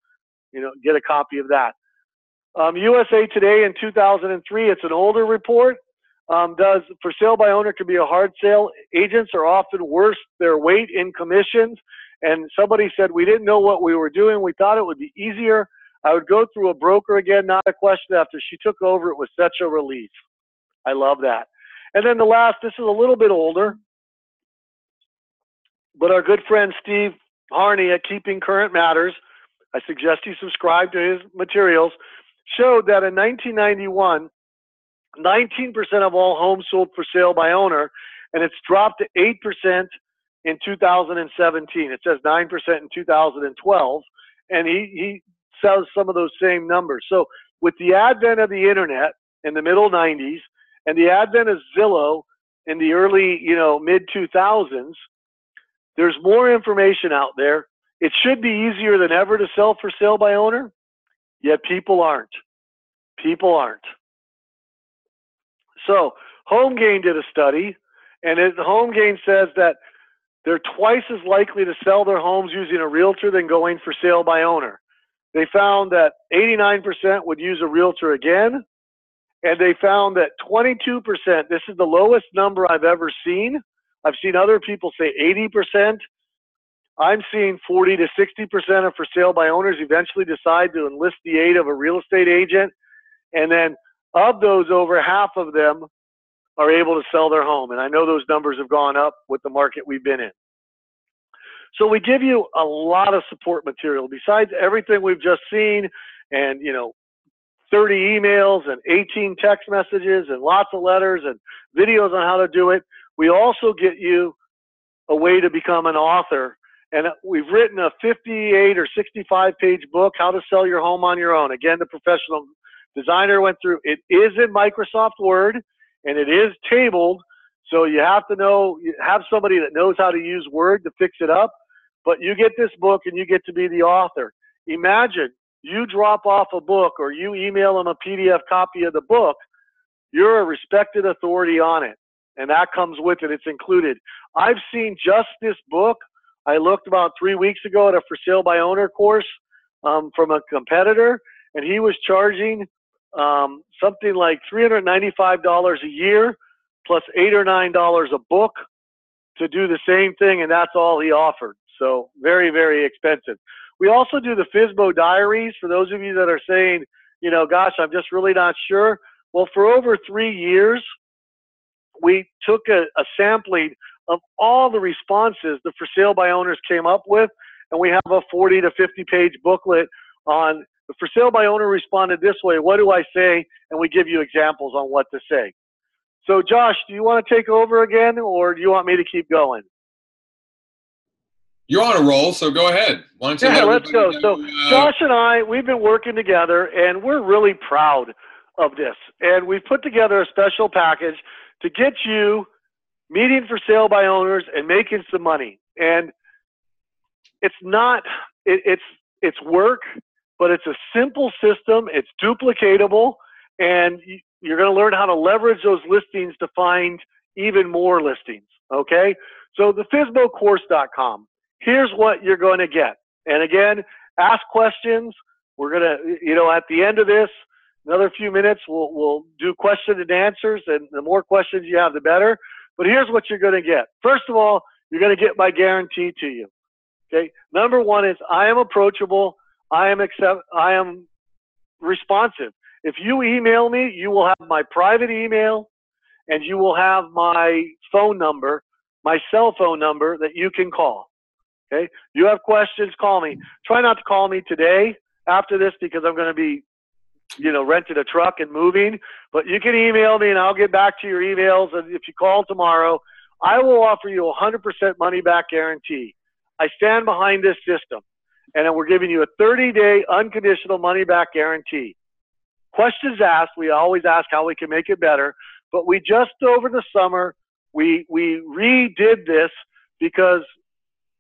Get a copy of that. USA Today in 2003, it's an older report. Does for sale by owner can be a hard sale. Agents are often worth their weight in commissions. And somebody said, we didn't know what we were doing. We thought it would be easier. I would go through a broker again, not a question. After she took over, it was such a relief. I love that. And then the last, this is a little bit older, but our good friend Steve Harney at Keeping Current Matters, I suggest you subscribe to his materials, showed that in 1991, 19% of all homes sold for sale by owner, and it's dropped to 8% in 2017. It says 9% in 2012, and he says some of those same numbers. So with the advent of the internet in the middle 90s and the advent of Zillow in the early, mid 2000s, there's more information out there. It should be easier than ever to sell for sale by owner, yet people aren't. People aren't. So HomeGain did a study, and HomeGain says that they're twice as likely to sell their homes using a realtor than going for sale by owner. They found that 89% would use a realtor again, and they found that 22%, this is the lowest number I've ever seen. I've seen other people say 80%. I'm seeing 40 to 60% of for sale by owners eventually decide to enlist the aid of a real estate agent. And then of those, over half of them are able to sell their home. And I know those numbers have gone up with the market we've been in. So we give you a lot of support material besides everything we've just seen, and 30 emails and 18 text messages and lots of letters and videos on how to do it. We also get you a way to become an author. And we've written a 58 or 65 page book, How to Sell Your Home on Your Own. Again, the professional designer went through. It is in Microsoft Word, and it is tabled. So you have to have somebody that knows how to use Word to fix it up. But you get this book and you get to be the author. Imagine you drop off a book or you email them a PDF copy of the book. You're a respected authority on it. And that comes with it. It's included. I've seen just this book. I looked about 3 weeks ago at a for sale by owner course from a competitor, and he was charging something like $395 a year plus $8 or $9 a book to do the same thing, and that's all he offered. So very, very expensive. We also do the FSBO diaries for those of you that are saying, gosh, I'm just really not sure. Well, for over 3 years, we took a sampling of all the responses the for sale by owners came up with, and we have a 40 to 50 page booklet on the for sale by owner responded this way. What do I say? And we give you examples on what to say. So Josh, do you want to take over again, or do you want me to keep going? You're on a roll, so go ahead. Why don't you let's go. So Josh and I, we've been working together, and we're really proud of this. And we've put together a special package to get you meeting for sale by owners and making some money. And it's not, it's work, but it's a simple system. It's duplicatable, and you're going to learn how to leverage those listings to find even more listings. Okay. So the FSBOcourse.com, here's what you're going to get. And again, ask questions. We're going to, at the end of this, Another few minutes, we'll do question and answers, and the more questions you have, the better. But here's what you're going to get. First of all, you're going to get my guarantee to you. Okay. Number one is I am approachable. I am responsive. If you email me, you will have my private email, and you will have my phone number, my cell phone number that you can call. Okay. You have questions, call me. Try not to call me today after this because I'm going to be, renting a truck and moving, but you can email me and I'll get back to your emails. And if you call tomorrow, I will offer you a 100% money back guarantee. I stand behind this system, and we're giving you a 30-day unconditional money back guarantee. Questions asked, we always ask how we can make it better, but we just over the summer, we redid this because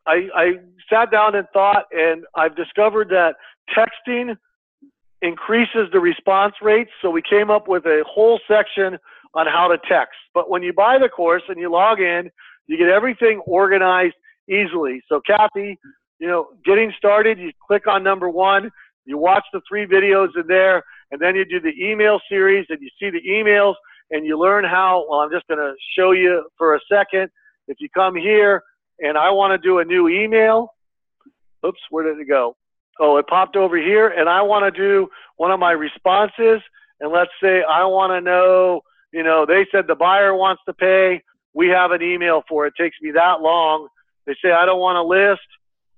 I sat down and thought, and I've discovered that texting increases the response rates. So we came up with a whole section on how to text. But when you buy the course and you log in, you get everything organized easily. So Kathy, getting started, you click on number 1, you watch the 3 videos in there, and then you do the email series and you see the emails and you learn how, well, I'm just going to show you for a second. If you come here and I want to do a new email, oops, where did it go? Oh, it popped over here, and I want to do one of my responses, and let's say I want to know, they said the buyer wants to pay. We have an email for it. It takes me that long. They say, I don't want to list.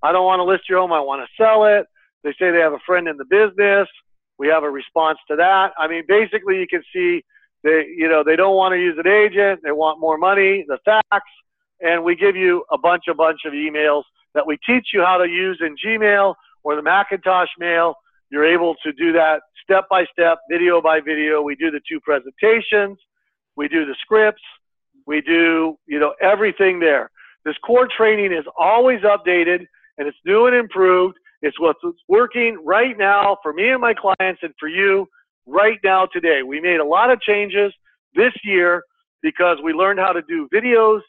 I don't want to list your home. I want to sell it. They say they have a friend in the business. We have a response to that. I mean, basically you can see they don't want to use an agent. They want more money, the facts, and we give you a bunch of emails that we teach you how to use in Gmail or the Macintosh mail. You're able to do that step by step, video by video. We do the 2 presentations. We do the scripts. We do, everything there. This core training is always updated, and it's new and improved. It's what's working right now for me and my clients and for you right now today. We made a lot of changes this year because we learned how to do videos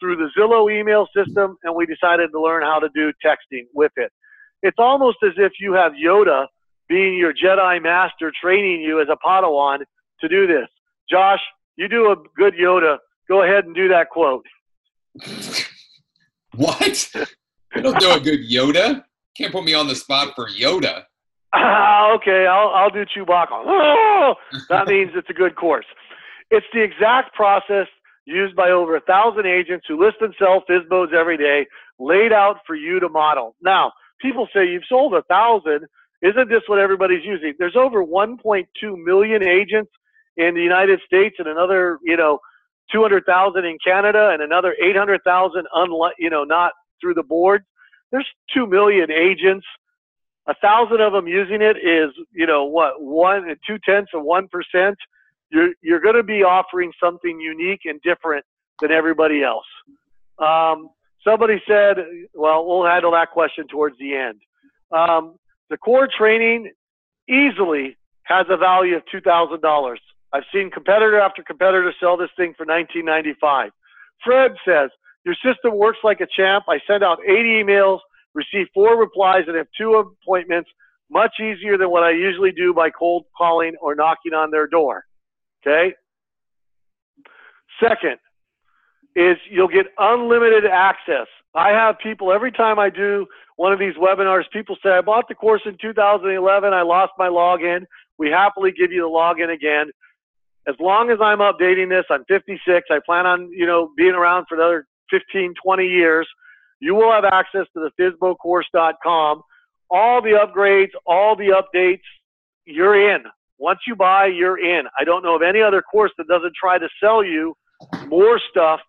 through the Zillow email system, and we decided to learn how to do texting with it. It's almost as if you have Yoda being your Jedi master training you as a Padawan to do this. Josh, you do a good Yoda. Go ahead and do that quote. What? I don't do a good Yoda. Can't put me on the spot for Yoda. Okay, I'll do Chewbacca. Oh, that means it's a good course. It's the exact process used by over 1,000 agents who list and sell FSBOs every day, laid out for you to model. Now, people say, you've sold 1,000. Isn't this what everybody's using? There's over 1.2 million agents in the United States, and another, 200,000 in Canada, and another 800,000, not through the board. There's 2 million agents. 1,000 of them using it is, 0.2%. You're going to be offering something unique and different than everybody else. Somebody said, well, we'll handle that question towards the end. The core training easily has a value of $2,000. I've seen competitor after competitor sell this thing for $19.95. Fred says, your system works like a champ. I send out 80 emails, receive 4 replies, and have 2 appointments. Much easier than what I usually do by cold calling or knocking on their door. Okay? Second is you'll get unlimited access. I have people, every time I do one of these webinars, people say, I bought the course in 2011. I lost my login. We happily give you the login again. As long as I'm updating this, I'm 56. I plan on, being around for another 15, 20 years. You will have access to the FSBOcourse.com. All the upgrades, all the updates, you're in. Once you buy, you're in. I don't know of any other course that doesn't try to sell you more stuff,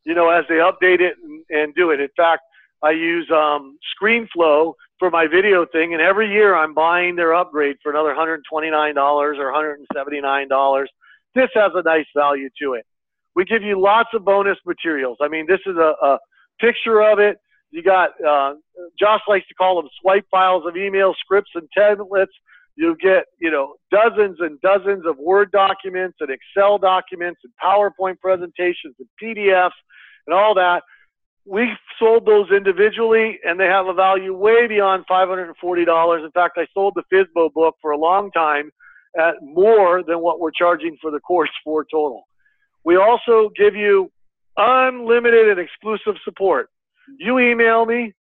as they update it and do it. In fact, I use ScreenFlow for my video thing, and every year I'm buying their upgrade for another $129 or $179. This has a nice value to it. We give you lots of bonus materials. I mean, this is a picture of it. You got, Josh likes to call them swipe files of email scripts and templates. You get, dozens and dozens of Word documents and Excel documents and PowerPoint presentations and PDFs and all that. We sold those individually, and they have a value way beyond $540. In fact, I sold the FSBO book for a long time at more than what we're charging for the course for total. We also give you unlimited and exclusive support. You email me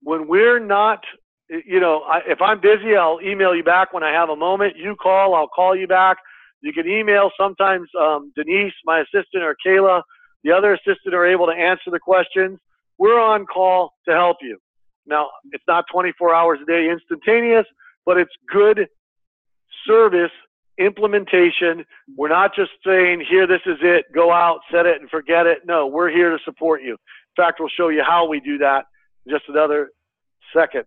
when we're not, if I'm busy, I'll email you back when I have a moment. You call, I'll call you back. You can email. Sometimes Denise, my assistant, or Kayla, the other assistant, are able to answer the questions. We're on call to help you. Now, it's not 24 hours a day instantaneous, but it's good service implementation. We're not just saying, here, this is it, go out, set it, and forget it. No, we're here to support you. In fact, we'll show you how we do that in just another second.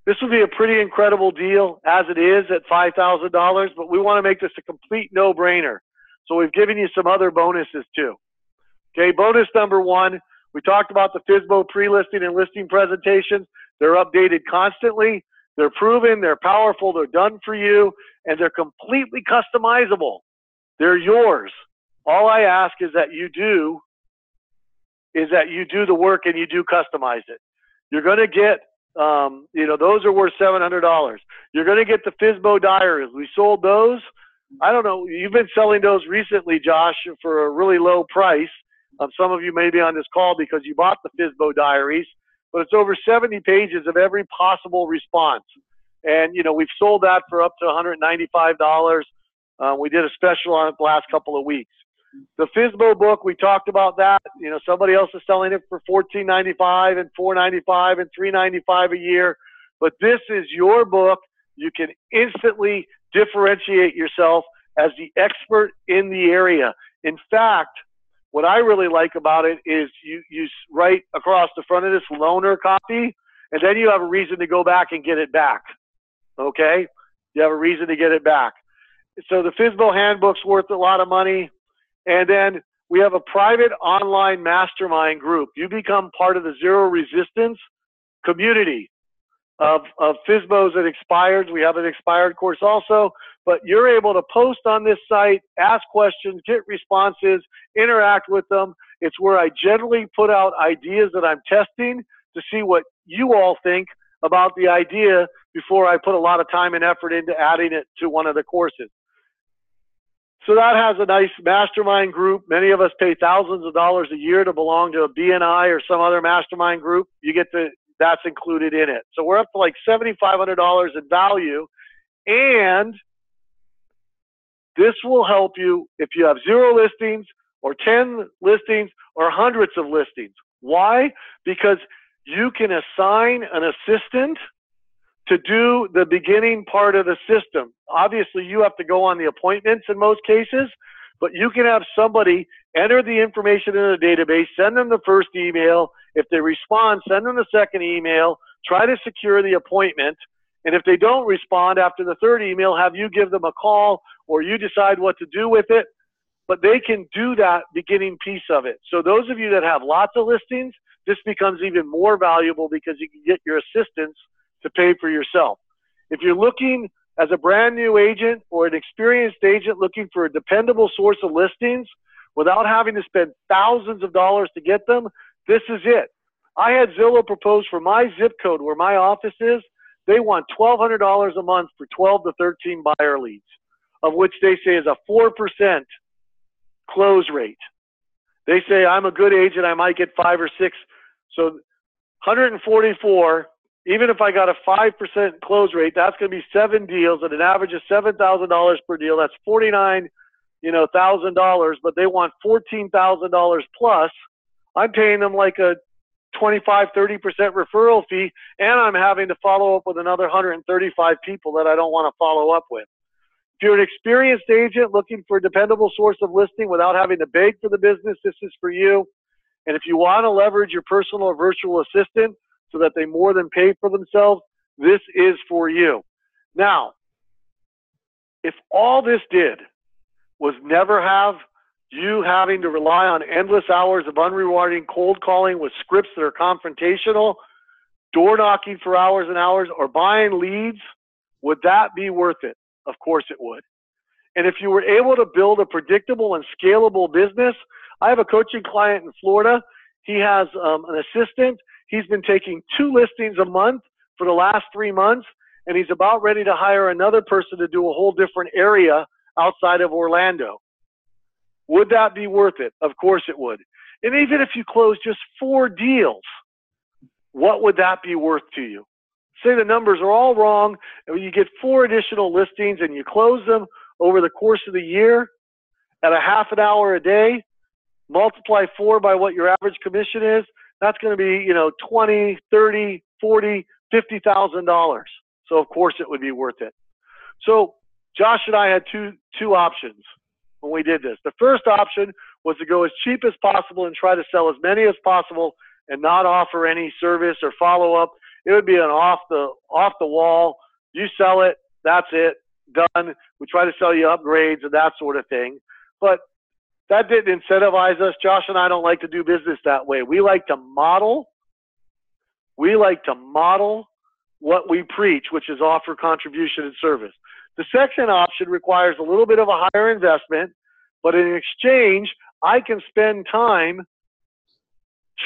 This will be a pretty incredible deal as it is at $5,000, but we want to make this a complete no-brainer. So we've given you some other bonuses too. Okay, bonus number one, we talked about the FSBO pre-listing and listing presentations. They're updated constantly. They're proven, they're powerful, they're done for you, and they're completely customizable. They're yours. All I ask is that you do the work and you do customize it. You're going to get, those are worth $700. You're going to get the FSBO diaries. We sold those. I don't know. You've been selling those recently, Josh, for a really low price. Some of you may be on this call because you bought the FSBO diaries, but it's over 70 pages of every possible response. And, we've sold that for up to $195. We did a special on it the last couple of weeks. The FSBO book, we talked about that. Somebody else is selling it for $14.95 and $4.95 and $3.95 a year. But this is your book. You can instantly differentiate yourself as the expert in the area. In fact, what I really like about it is you write across the front of this loaner copy, and then you have a reason to go back and get it back. Okay? You have a reason to get it back. So the FSBO handbook's worth a lot of money. And then we have a private online mastermind group. You become part of the Zero Resistance community of FSBOs that expired. We have an expired course also, but you're able to post on this site, ask questions, get responses, interact with them. It's where I generally put out ideas that I'm testing to see what you all think about the idea before I put a lot of time and effort into adding it to one of the courses. So that has a nice mastermind group. Many of us pay thousands of dollars a year to belong to a BNI or some other mastermind group. That's included in it. So we're up to like $7,500 in value. And this will help you if you have 0 listings or 10 listings or hundreds of listings. Why? Because you can assign an assistant to do the beginning part of the system. Obviously, you have to go on the appointments in most cases, but you can have somebody enter the information in the database, send them the first email. If they respond, send them the second email, try to secure the appointment. And if they don't respond after the third email, have you give them a call or you decide what to do with it. But they can do that beginning piece of it. So those of you that have lots of listings, this becomes even more valuable because you can get your assistants to pay for yourself. If you're looking as a brand new agent or an experienced agent looking for a dependable source of listings without having to spend thousands of dollars to get them, this is it. I had Zillow propose for my zip code where my office is. They want $1,200 a month for 12 to 13 buyer leads, of which they say is a 4% close rate. They say I'm a good agent, I might get 5 or 6. So 144. Even if I got a 5% close rate, that's going to be 7 deals at an average of $7,000 per deal. That's $49,000, but they want $14,000 plus. I'm paying them like a 25-30% referral fee, and I'm having to follow up with another 135 people that I don't want to follow up with. If you're an experienced agent looking for a dependable source of listing without having to beg for the business, this is for you. And if you want to leverage your personal or virtual assistant so that they more than pay for themselves, this is for you. Now, if all this did was never have you having to rely on endless hours of unrewarding cold calling with scripts that are confrontational, door knocking for hours and hours, or buying leads, would that be worth it? Of course it would. And if you were able to build a predictable and scalable business, I have a coaching client in Florida. He has an assistant. He's been taking 2 listings a month for the last 3 months, and he's about ready to hire another person to do a whole different area outside of Orlando. Would that be worth it? Of course it would. And even if you close just 4 deals, what would that be worth to you? Say the numbers are all wrong, and you get 4 additional listings and you close them over the course of the year at a half an hour a day, multiply 4 by what your average commission is, that's going to be, you know, $20, $30, $40, $50,000. So of course it would be worth it. So Josh and I had two options when we did this. The first option was to go as cheap as possible and try to sell as many as possible and not offer any service or follow-up. It would be an off the wall. You sell it, that's it, done. We try to sell you upgrades and that sort of thing. But that didn't incentivize us. Josh and I don't like to do business that way. We like to model. We like to model what we preach, which is offer, contribution, and service. The second option requires a little bit of a higher investment, but in exchange, I can spend time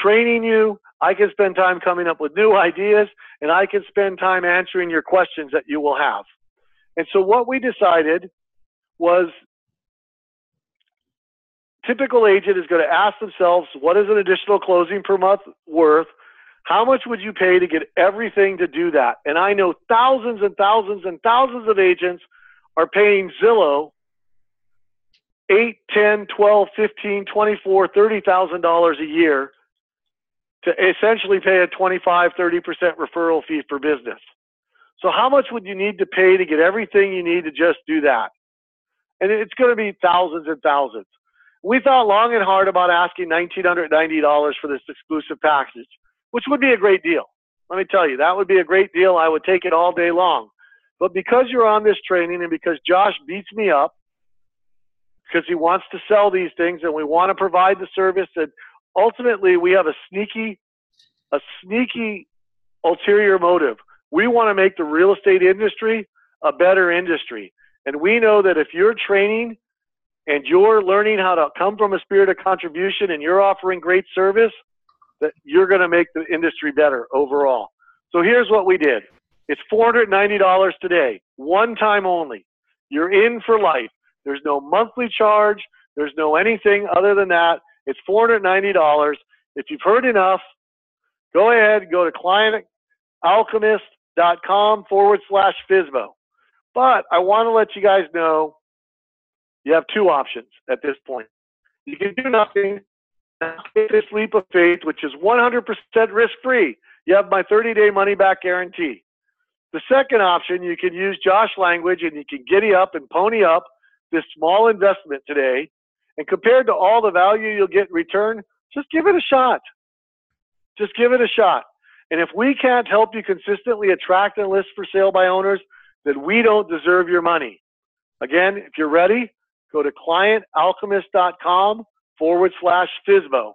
training you, I can spend time coming up with new ideas, and I can spend time answering your questions that you will have. And so what we decided was, typical agent is going to ask themselves, what is an additional closing per month worth? How much would you pay to get everything to do that? And I know thousands and thousands and thousands of agents are paying Zillow $8, $10, $12, $15, $24, $30,000 a year to essentially pay a 25, 30% referral fee for business. So how much would you need to pay to get everything you need to just do that? And it's going to be thousands and thousands. We thought long and hard about asking $1,990 for this exclusive package, which would be a great deal. Let me tell you, that would be a great deal. I would take it all day long. But because you're on this training and because Josh beats me up, because he wants to sell these things and we want to provide the service, and ultimately we have a sneaky ulterior motive. We want to make the real estate industry a better industry. And we know that if you're training and you're learning how to come from a spirit of contribution and you're offering great service, that you're going to make the industry better overall. So here's what we did. It's $490 today, one time only. You're in for life. There's no monthly charge. There's no anything other than that. It's $490. If you've heard enough, go ahead, go to clientalchemist.com/FSBO. But I want to let you guys know you have 2 options at this point. You can do nothing, take this leap of faith, which is 100% risk-free. You have my 30-day money-back guarantee. The second option, you can use Josh language and you can giddy up and pony up this small investment today. And compared to all the value you'll get in return, just give it a shot. Just give it a shot. And if we can't help you consistently attract and list for sale by owners, then we don't deserve your money. Again, if you're ready, go to clientalchemist.com/FSBO.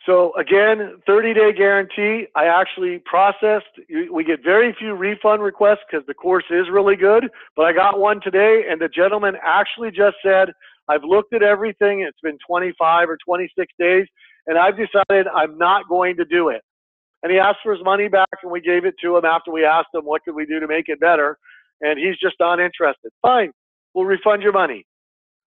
So again, 30-day guarantee. I actually processed. We get very few refund requests because the course is really good, but I got one today, and the gentleman actually just said, I've looked at everything. It's been 25 or 26 days, and I've decided I'm not going to do it. And he asked for his money back, and we gave it to him after we asked him what could we do to make it better, and he's just not interested. Fine, we'll refund your money.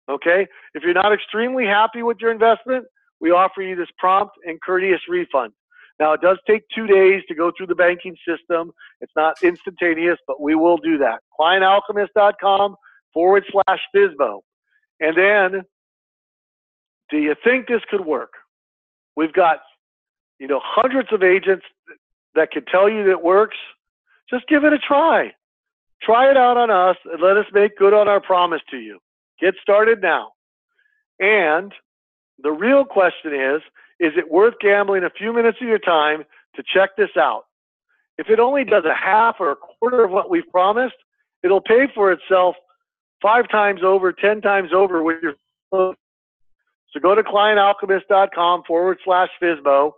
Okay? If you're not extremely happy with your investment, we offer you this prompt and courteous refund. Now, it does take 2 days to go through the banking system. It's not instantaneous, but we will do that. clientalchemist.com/FSBO. And then, do you think this could work? We've got, hundreds of agents that can tell you that it works. Just give it a try. Try it out on us and let us make good on our promise to you. Get started now. And the real question is it worth gambling a few minutes of your time to check this out? If it only does a half or a quarter of what we've promised, it'll pay for itself 5 times over, 10 times over with your phone. So go to clientalchemist.com/FSBO.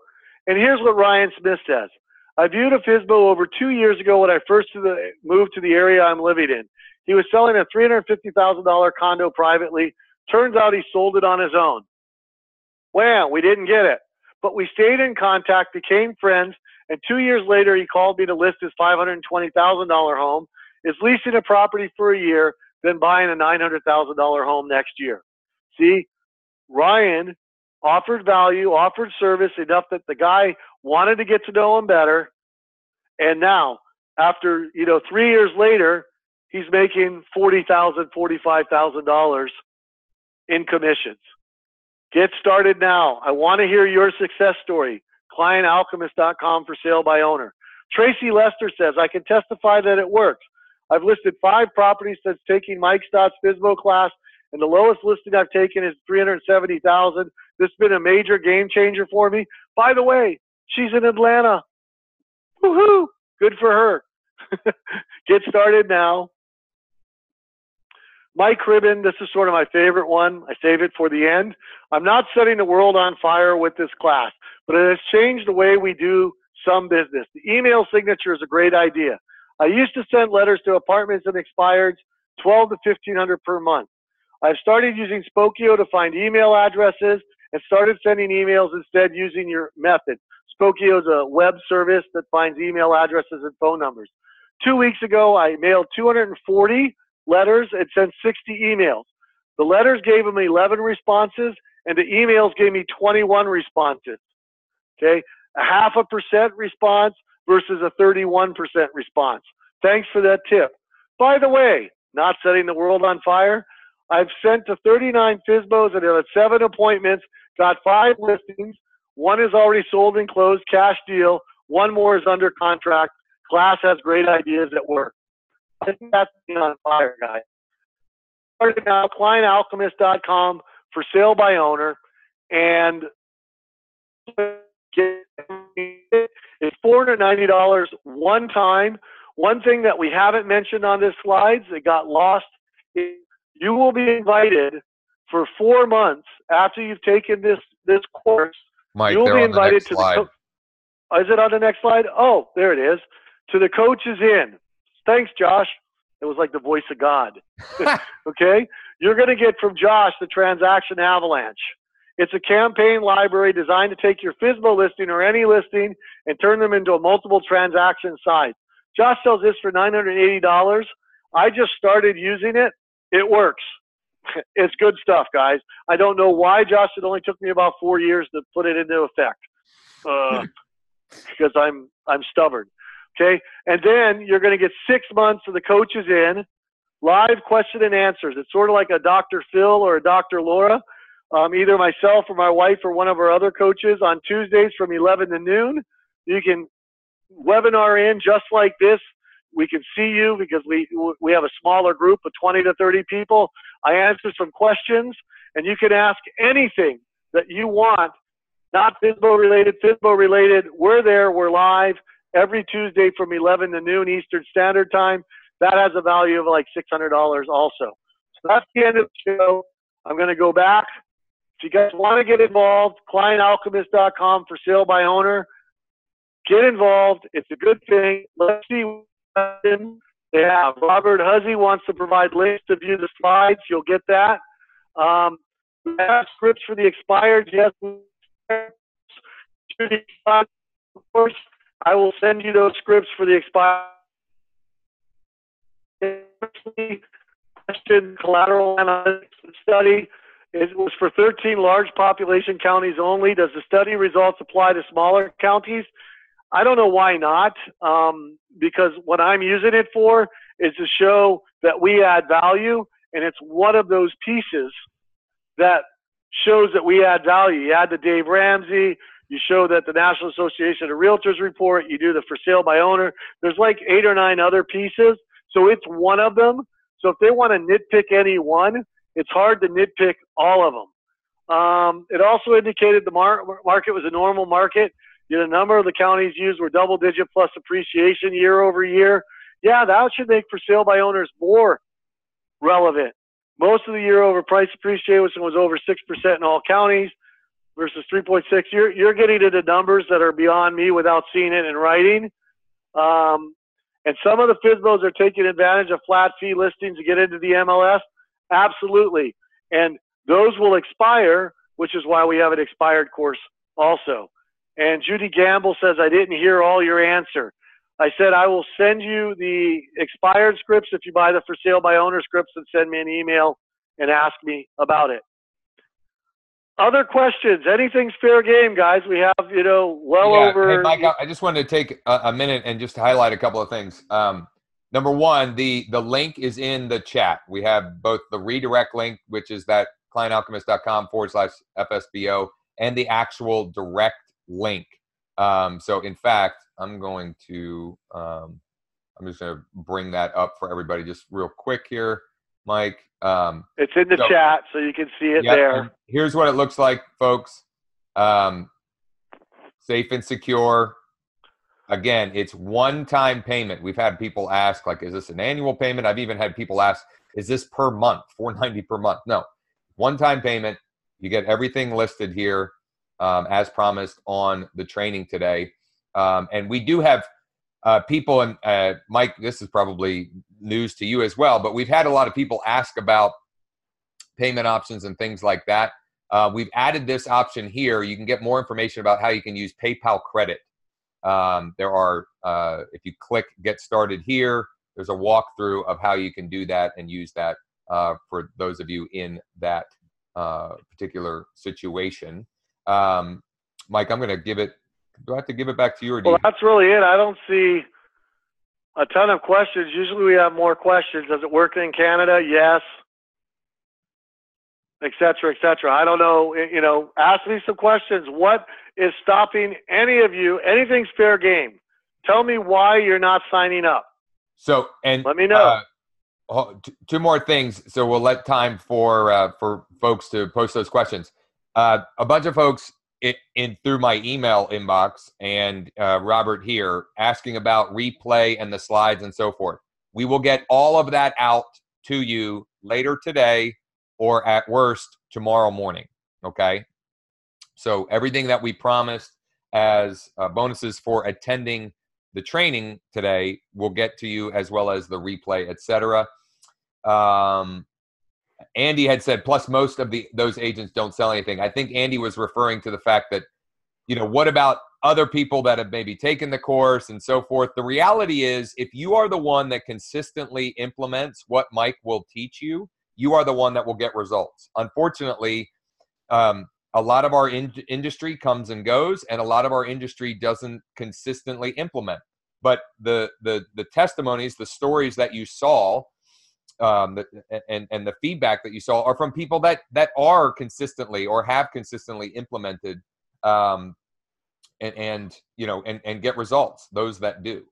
And here's what Ryan Smith says. I viewed a FSBO over 2 years ago when I first moved to the area I'm living in. He was selling a $350,000 condo privately. Turns out he sold it on his own. Well, we didn't get it. but we stayed in contact, became friends, and 2 years later, he called me to list his $520,000 home, is leasing a property for a year, then buying a $900,000 home next year. See, Ryan offered value, offered service enough that the guy wanted to get to know him better. And now, after, 3 years later, he's making $40,000, $45,000 in commissions. Get started now. I want to hear your success story. ClientAlchemist.com for sale by owner. Tracy Lester says, I can testify that it works. I've listed 5 properties since taking Mike Stott's FSBO class, and the lowest listing I've taken is $370,000. This has been a major game changer for me. By the way, she's in Atlanta. Woohoo! Good for her. Get started now. Mike Ribbon, this is sort of my favorite one. I save it for the end. I'm not setting the world on fire with this class, but it has changed the way we do some business. The email signature is a great idea. I used to send letters to apartments and expireds, $1,200 to $1,500 per month. I've started using Spokio to find email addresses and started sending emails instead using your method. Spokio is a web service that finds email addresses and phone numbers. 2 weeks ago, I mailed 240 letters and sent 60 emails. The letters gave them 11 responses, and the emails gave me 21 responses. Okay, 0.5% response versus a 31% response. Thanks for that tip. By the way, not setting the world on fire, I've sent to 39 FSBOs and had 7 appointments, got 5 listings. 1 is already sold and closed, cash deal. 1 more is under contract. Class has great ideas at work. I think that's being on fire, guys. Started now, ClientAlchemist.com for sale by owner, and it's $490 one time. One thing that we haven't mentioned on this slide, it got lost, is you will be invited for 4 months after you've taken this course. Mike, you'll be on the invited next to slide. Is it on the next slide? Oh, there it is. To the Coaches In. Thanks, Josh. It was like the voice of God. Okay? You're going to get from Josh the Transaction Avalanche. It's a campaign library designed to take your FSBO listing or any listing and turn them into a multiple transaction site. Josh sells this for $980. I just started using it. It works. It's good stuff, guys. I don't know why, Josh. It only took me about 4 years to put it into effect. Because I'm stubborn. Okay? And then you're going to get 6 months of the Coaches In, live question and answers. It's sort of like a Dr. Phil or a Dr. Laura. Either myself or my wife or one of our other coaches on Tuesdays from 11 to noon. You can webinar in just like this. We can see you because we have a smaller group of 20 to 30 people. I answer some questions, and you can ask anything that you want, not FSBO related, FSBO related. We're there. We're live every Tuesday from 11 to noon Eastern Standard Time. That has a value of like $600 also. So that's the end of the show. I'm going to go back. If you guys want to get involved, ClientAlchemist.com for sale by owner. Get involved. It's a good thing. Let's see what they have. Robert Huzzy wants to provide links to view the slides. You'll get that. We have scripts for the expired. Yes. Of course, I will send you those scripts for the expired. Question, collateral analytics study. It was for 13 large population counties only. Does the study results apply to smaller counties? I don't know why not, because what I'm using it for is to show that we add value, and it's one of those pieces that shows that we add value. You add the Dave Ramsey, you show that the National Association of Realtors report, you do the for sale by owner. There's like 8 or 9 other pieces, so it's one of them. So if they want to nitpick any one, it's hard to nitpick all of them. It also indicated the market was a normal market. A number of the counties used were double-digit plus appreciation year over year. Yeah, that should make for sale by owners more relevant. Most of the year over price appreciation was over 6% in all counties versus 3.6. You're getting into numbers that are beyond me without seeing it in writing. And some of the FSBOs are taking advantage of flat fee listings to get into the MLS. Absolutely. And those will expire, which is why we have an expired course also. And Judy Gamble says, I didn't hear all your answer. I said, I will send you the expired scripts if you buy the for sale by owner scripts, and send me an email and ask me about it. Other questions? Anything's fair game, guys. We have, over. Hey, Mike, I just wanted to take a minute and just highlight a couple of things. Number one, the link is in the chat. We have both the redirect link, which is that clientalchemist.com/FSBO, and the actual direct link. So in fact, I'm just going to bring that up for everybody just real quick here, Mike. It's in the chat, so you can see it there. Here's what it looks like, folks. Safe and secure. Again, it's one-time payment. We've had people ask, like, is this an annual payment? I've even had people ask, is this per month, $490 per month? No, one-time payment. You get everything listed here as promised on the training today. And we do have people, and Mike, this is probably news to you as well, but we've had a lot of people ask about payment options and things like that. We've added this option here. You can get more information about how you can use PayPal credit. There are, if you click Get Started here, there's a walkthrough of how you can do that and use that for those of you in that particular situation. Mike, I'm going to give it. Do I have to give it back to you? Or that's really it. I don't see a ton of questions. Usually we have more questions. Does it work in Canada? Yes. Et cetera, et cetera. I don't know. Ask me some questions. What is stopping any of you? Anything's fair game. Tell me why you're not signing up. So, and let me know. Two more things. So we'll let time for folks to post those questions. A bunch of folks in through my email inbox and Robert here asking about replay and the slides and so forth. We will get all of that out to you later today, or at worst tomorrow morning. Okay. So everything that we promised as bonuses for attending the training today will get to you, as well as the replay, etc. Andy had said, plus most of those agents don't sell anything. I think Andy was referring to the fact that, what about other people that have maybe taken the course and so forth? The reality is, if you are the one that consistently implements what Mike will teach you, you are the one that will get results. Unfortunately, a lot of our industry comes and goes, and a lot of our industry doesn't consistently implement. But the testimonies, the stories that you saw, and the feedback that you saw are from people that are consistently or have consistently implemented, and get results. Those that do.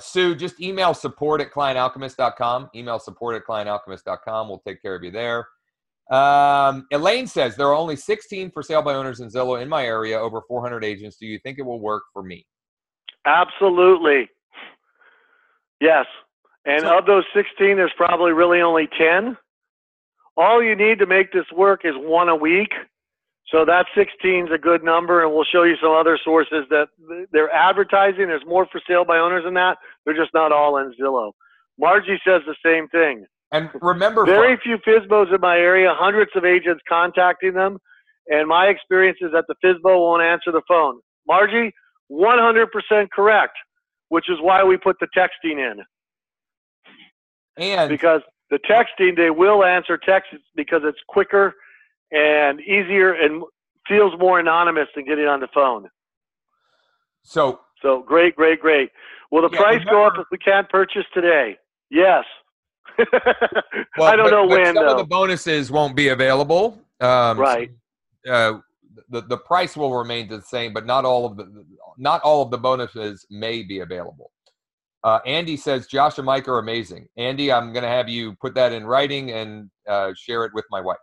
Sue, just email support@clientalchemist.com. Email support@clientalchemist.com. We'll take care of you there. Elaine says, there are only 16 for sale by owners in Zillow in my area, over 400 agents. Do you think it will work for me? Absolutely. Yes. And of those 16, there's probably really only 10. All you need to make this work is one a week. So that 16 is a good number, and we'll show you some other sources that they're advertising. There's more for sale by owners than that. They're just not all in Zillow. Margie says the same thing. And remember, very few FSBOs in my area, hundreds of agents contacting them. And my experience is that the FSBO won't answer the phone. Margie, 100% correct, which is why we put the texting in. And because the texting, they will answer texts because it's quicker and easier and feels more anonymous than getting on the phone. So great. Will the price go up if we can't purchase today? Yes. Well, I don't know when, some though. of the bonuses won't be available. Right. So, the price will remain the same, but not all of the bonuses may be available. Andy says, Josh and Mike are amazing. Andy, I'm going to have you put that in writing and share it with my wife.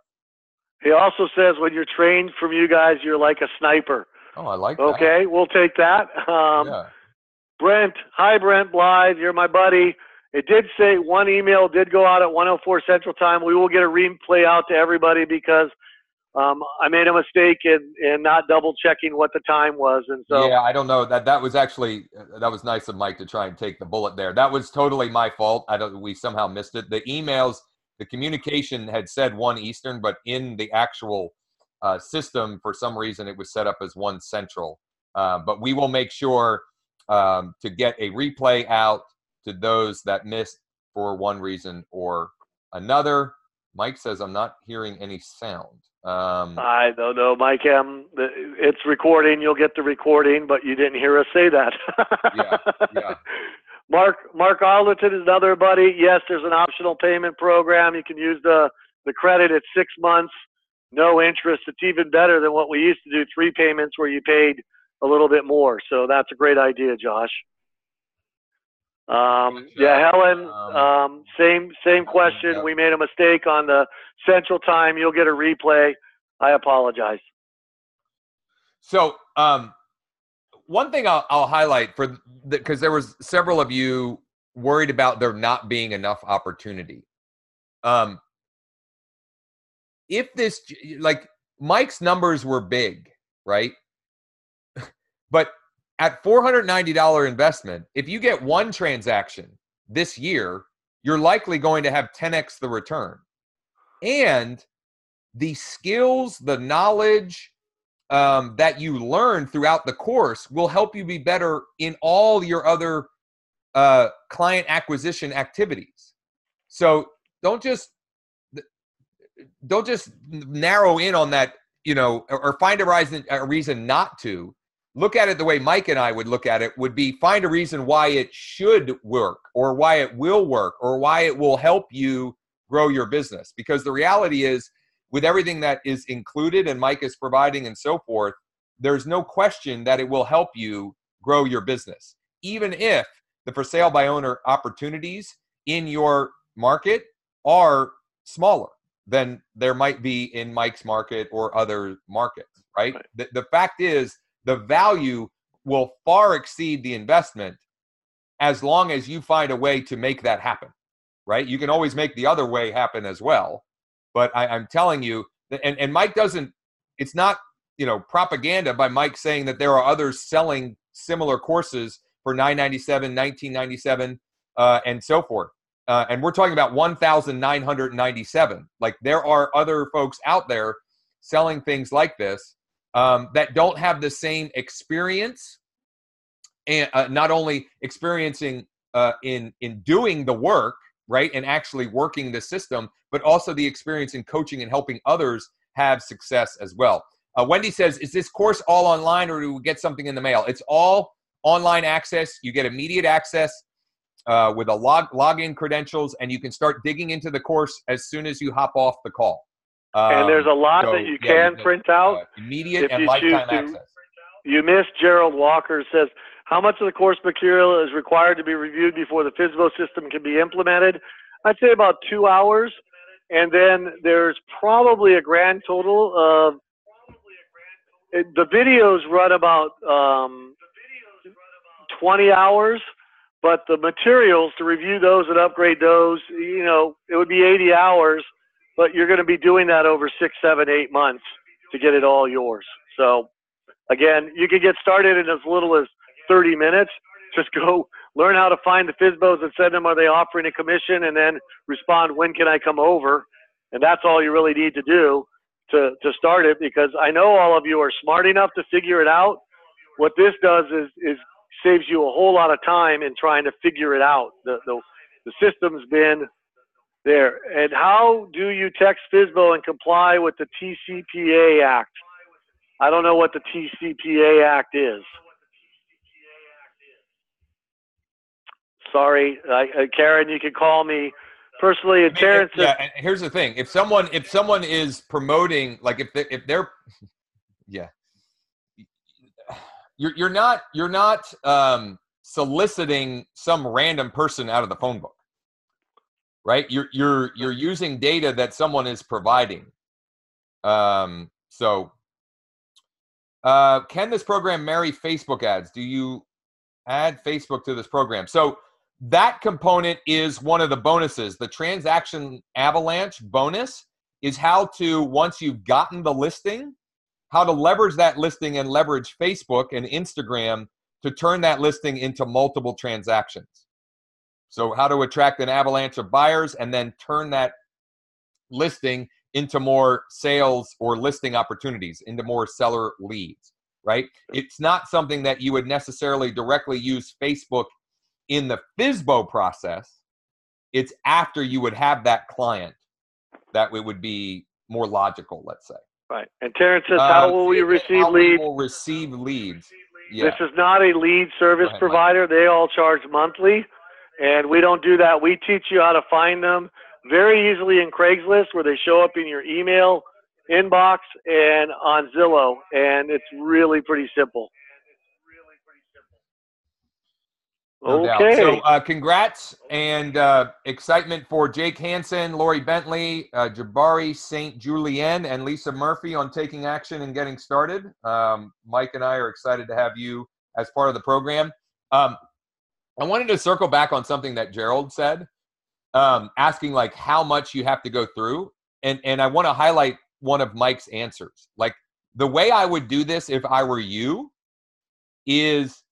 He also says, when you're trained from you guys, you're like a sniper. Oh, I like that. Okay, we'll take that. Yeah. Brent, hi, Brent Blythe. You're my buddy. It did say one email did go out at 1:04 Central Time. We will get a replay out to everybody because I made a mistake in not double checking what the time was, and so yeah, I don't know that was actually that was nice of Mike to try and take the bullet there. That was totally my fault. We somehow missed it. The emails, the communication had said 1 Eastern, but in the actual system, for some reason, it was set up as one central. But we will make sure to get a replay out to those that missed for one reason or another. Mike says, I'm not hearing any sound. I don't know, Mike M. It's recording. You'll get the recording, but you didn't hear us say that. Yeah. Mark Arlington is another buddy. Yes, there's an optional payment program. You can use the credit at 6 months, no interest. It's even better than what we used to do, 3 payments where you paid a little bit more. So that's a great idea, Josh. Helen, same question. Yeah. We made a mistake on the Central Time. You'll get a replay. I apologize. So one thing I'll highlight because there was several of you worried about there not being enough opportunity. If this, like Mike's numbers were big, right? But at $490 investment, if you get one transaction this year, you're likely going to have 10x the return. And the skills, the knowledge that you learn throughout the course will help you be better in all your other client acquisition activities. So don't just narrow in on that, or find a reason not to. Look at it the way Mike and I would look at it, would be find a reason why it should work, or why it will work, or why it will help you grow your business. Because the reality is, with everything that is included and Mike is providing and so forth, there's no question that it will help you grow your business. Even if the for sale by owner opportunities in your market are smaller than there might be in Mike's market or other markets, right? The fact is, the value will far exceed the investment as long as you find a way to make that happen, right? You can always make the other way happen as well. But I'm telling you, and Mike doesn't, it's not, propaganda by Mike saying that there are others selling similar courses for $997, $1997, and so forth. And we're talking about $1,997. Like, there are other folks out there selling things like this that don't have the same experience, and not only experiencing in doing the work, right, and actually working the system, but also the experience in coaching and helping others have success as well. Wendy says, is this course all online, or do we get something in the mail? It's all online access. You get immediate access with a login credentials, and you can start digging into the course as soon as you hop off the call. And there's a lot that you can print out. Immediate and lifetime access. You missed Gerald Walker says, how much of the course material is required to be reviewed before the FSBO system can be implemented? I'd say about 2 hours. And then there's probably a grand total of, the videos run about 20 hours, but the materials to review those and upgrade those, it would be 80 hours. But you're going to be doing that over 6, 7, 8 months to get it all yours. So, again, you can get started in as little as 30 minutes. Just go learn how to find the FSBOs and send them, are they offering a commission, and then respond, when can I come over? And that's all you really need to do to start it, because I know all of you are smart enough to figure it out. What this does is saves you a whole lot of time in trying to figure it out. The system's been there. And how do you text FSBO and comply with the TCPA Act? I don't know what the TCPA Act is. Sorry, Karen, you can call me personally. And Terrence, and here's the thing: if someone is promoting, like if they're, yeah, you're not soliciting some random person out of the phone book. Right, you're using data that someone is providing. So, can this program marry Facebook ads? Do you add Facebook to this program? So that component is one of the bonuses. The transaction avalanche bonus is how to, once you've gotten the listing, how to leverage that listing and leverage Facebook and Instagram to turn that listing into multiple transactions. So how to attract an avalanche of buyers and then turn that listing into more sales or listing opportunities, into more seller leads, right? It's not something that you would necessarily directly use Facebook in the FSBO process. It's after you would have that client that it would be more logical, let's say. Right. And Terrence says, how will we receive leads? How we will receive leads. Yeah. This is not a lead service provider. Mike. They all charge monthly, and we don't do that. We teach you how to find them very easily in Craigslist, where they show up in your email inbox and on Zillow, and it's really pretty simple. No doubt. So congrats and excitement for Jake Hansen, Lori Bentley, Jabari St. Julien, and Lisa Murphy on taking action and getting started. Mike and I are excited to have you as part of the program. I wanted to circle back on something that Gerald said, asking like how much you have to go through. And I want to highlight one of Mike's answers. Like the way I would do this if I were you is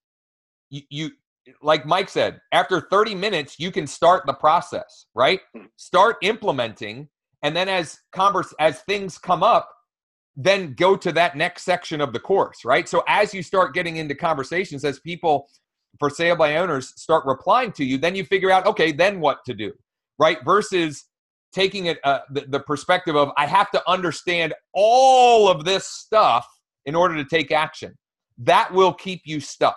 you like Mike said, after 30 minutes, you can start the process, right? Start implementing. And then as things come up, then go to that next section of the course, right? So as you start getting into conversations, as people for sale by owners start replying to you, then you figure out, okay, then what to do, right? Versus taking it the perspective of, I have to understand all of this stuff in order to take action. That will keep you stuck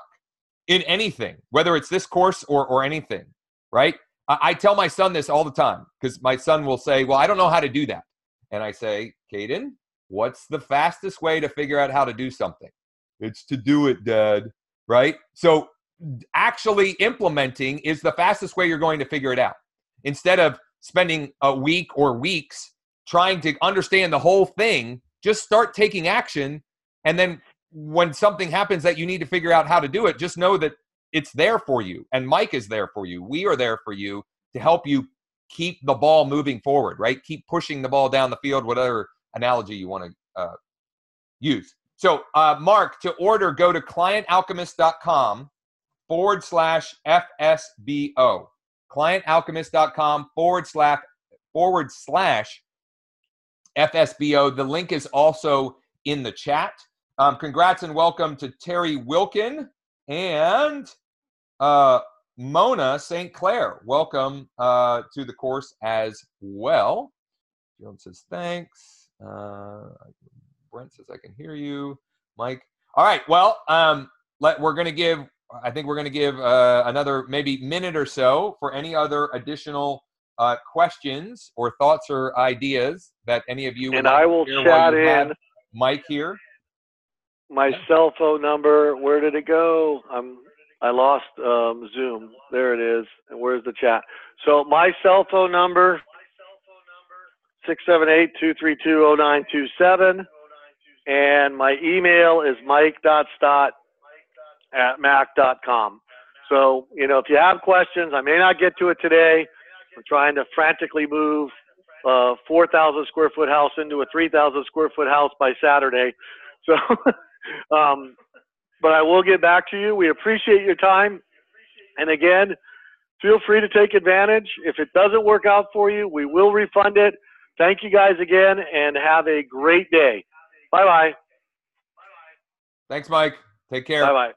in anything, whether it's this course or anything, right? I tell my son this all the time because my son will say, well, I don't know how to do that. And I say, Caden, what's the fastest way to figure out how to do something? It's to do it, Dad, right? So actually implementing is the fastest way you're going to figure it out. Instead of spending a week or weeks trying to understand the whole thing, just start taking action. And then when something happens that you need to figure out how to do it, just know that it's there for you. And Mike is there for you. We are there for you to help you keep the ball moving forward, right? Keep pushing the ball down the field, whatever analogy you want to use. So, Mark, to order, go to clientalchemist.com/FSBO. clientalchemist.com/FSBO. The link is also in the chat. Congrats and welcome to Terry Wilkin and Mona St. Clair. Welcome to the course as well. Joan says thanks. Brent says I can hear you. Mike. All right. Well, we're going to give another maybe minute or so for any other additional questions or thoughts or ideas that any of you would like I will to share chat while you in. have Mike here. My cell phone number, where did it go? I lost Zoom. There it is. And where's the chat? So my cell phone number, 678-232-0927. And my email is mike.stott@mac.com. So, if you have questions, I may not get to it today. I'm trying to frantically move a 4,000 square foot house into a 3,000 square foot house by Saturday. So, but I will get back to you. We appreciate your time. And again, feel free to take advantage. If it doesn't work out for you, we will refund it. Thank you guys again and have a great day. Bye-bye. Thanks, Mike. Take care. Bye-bye.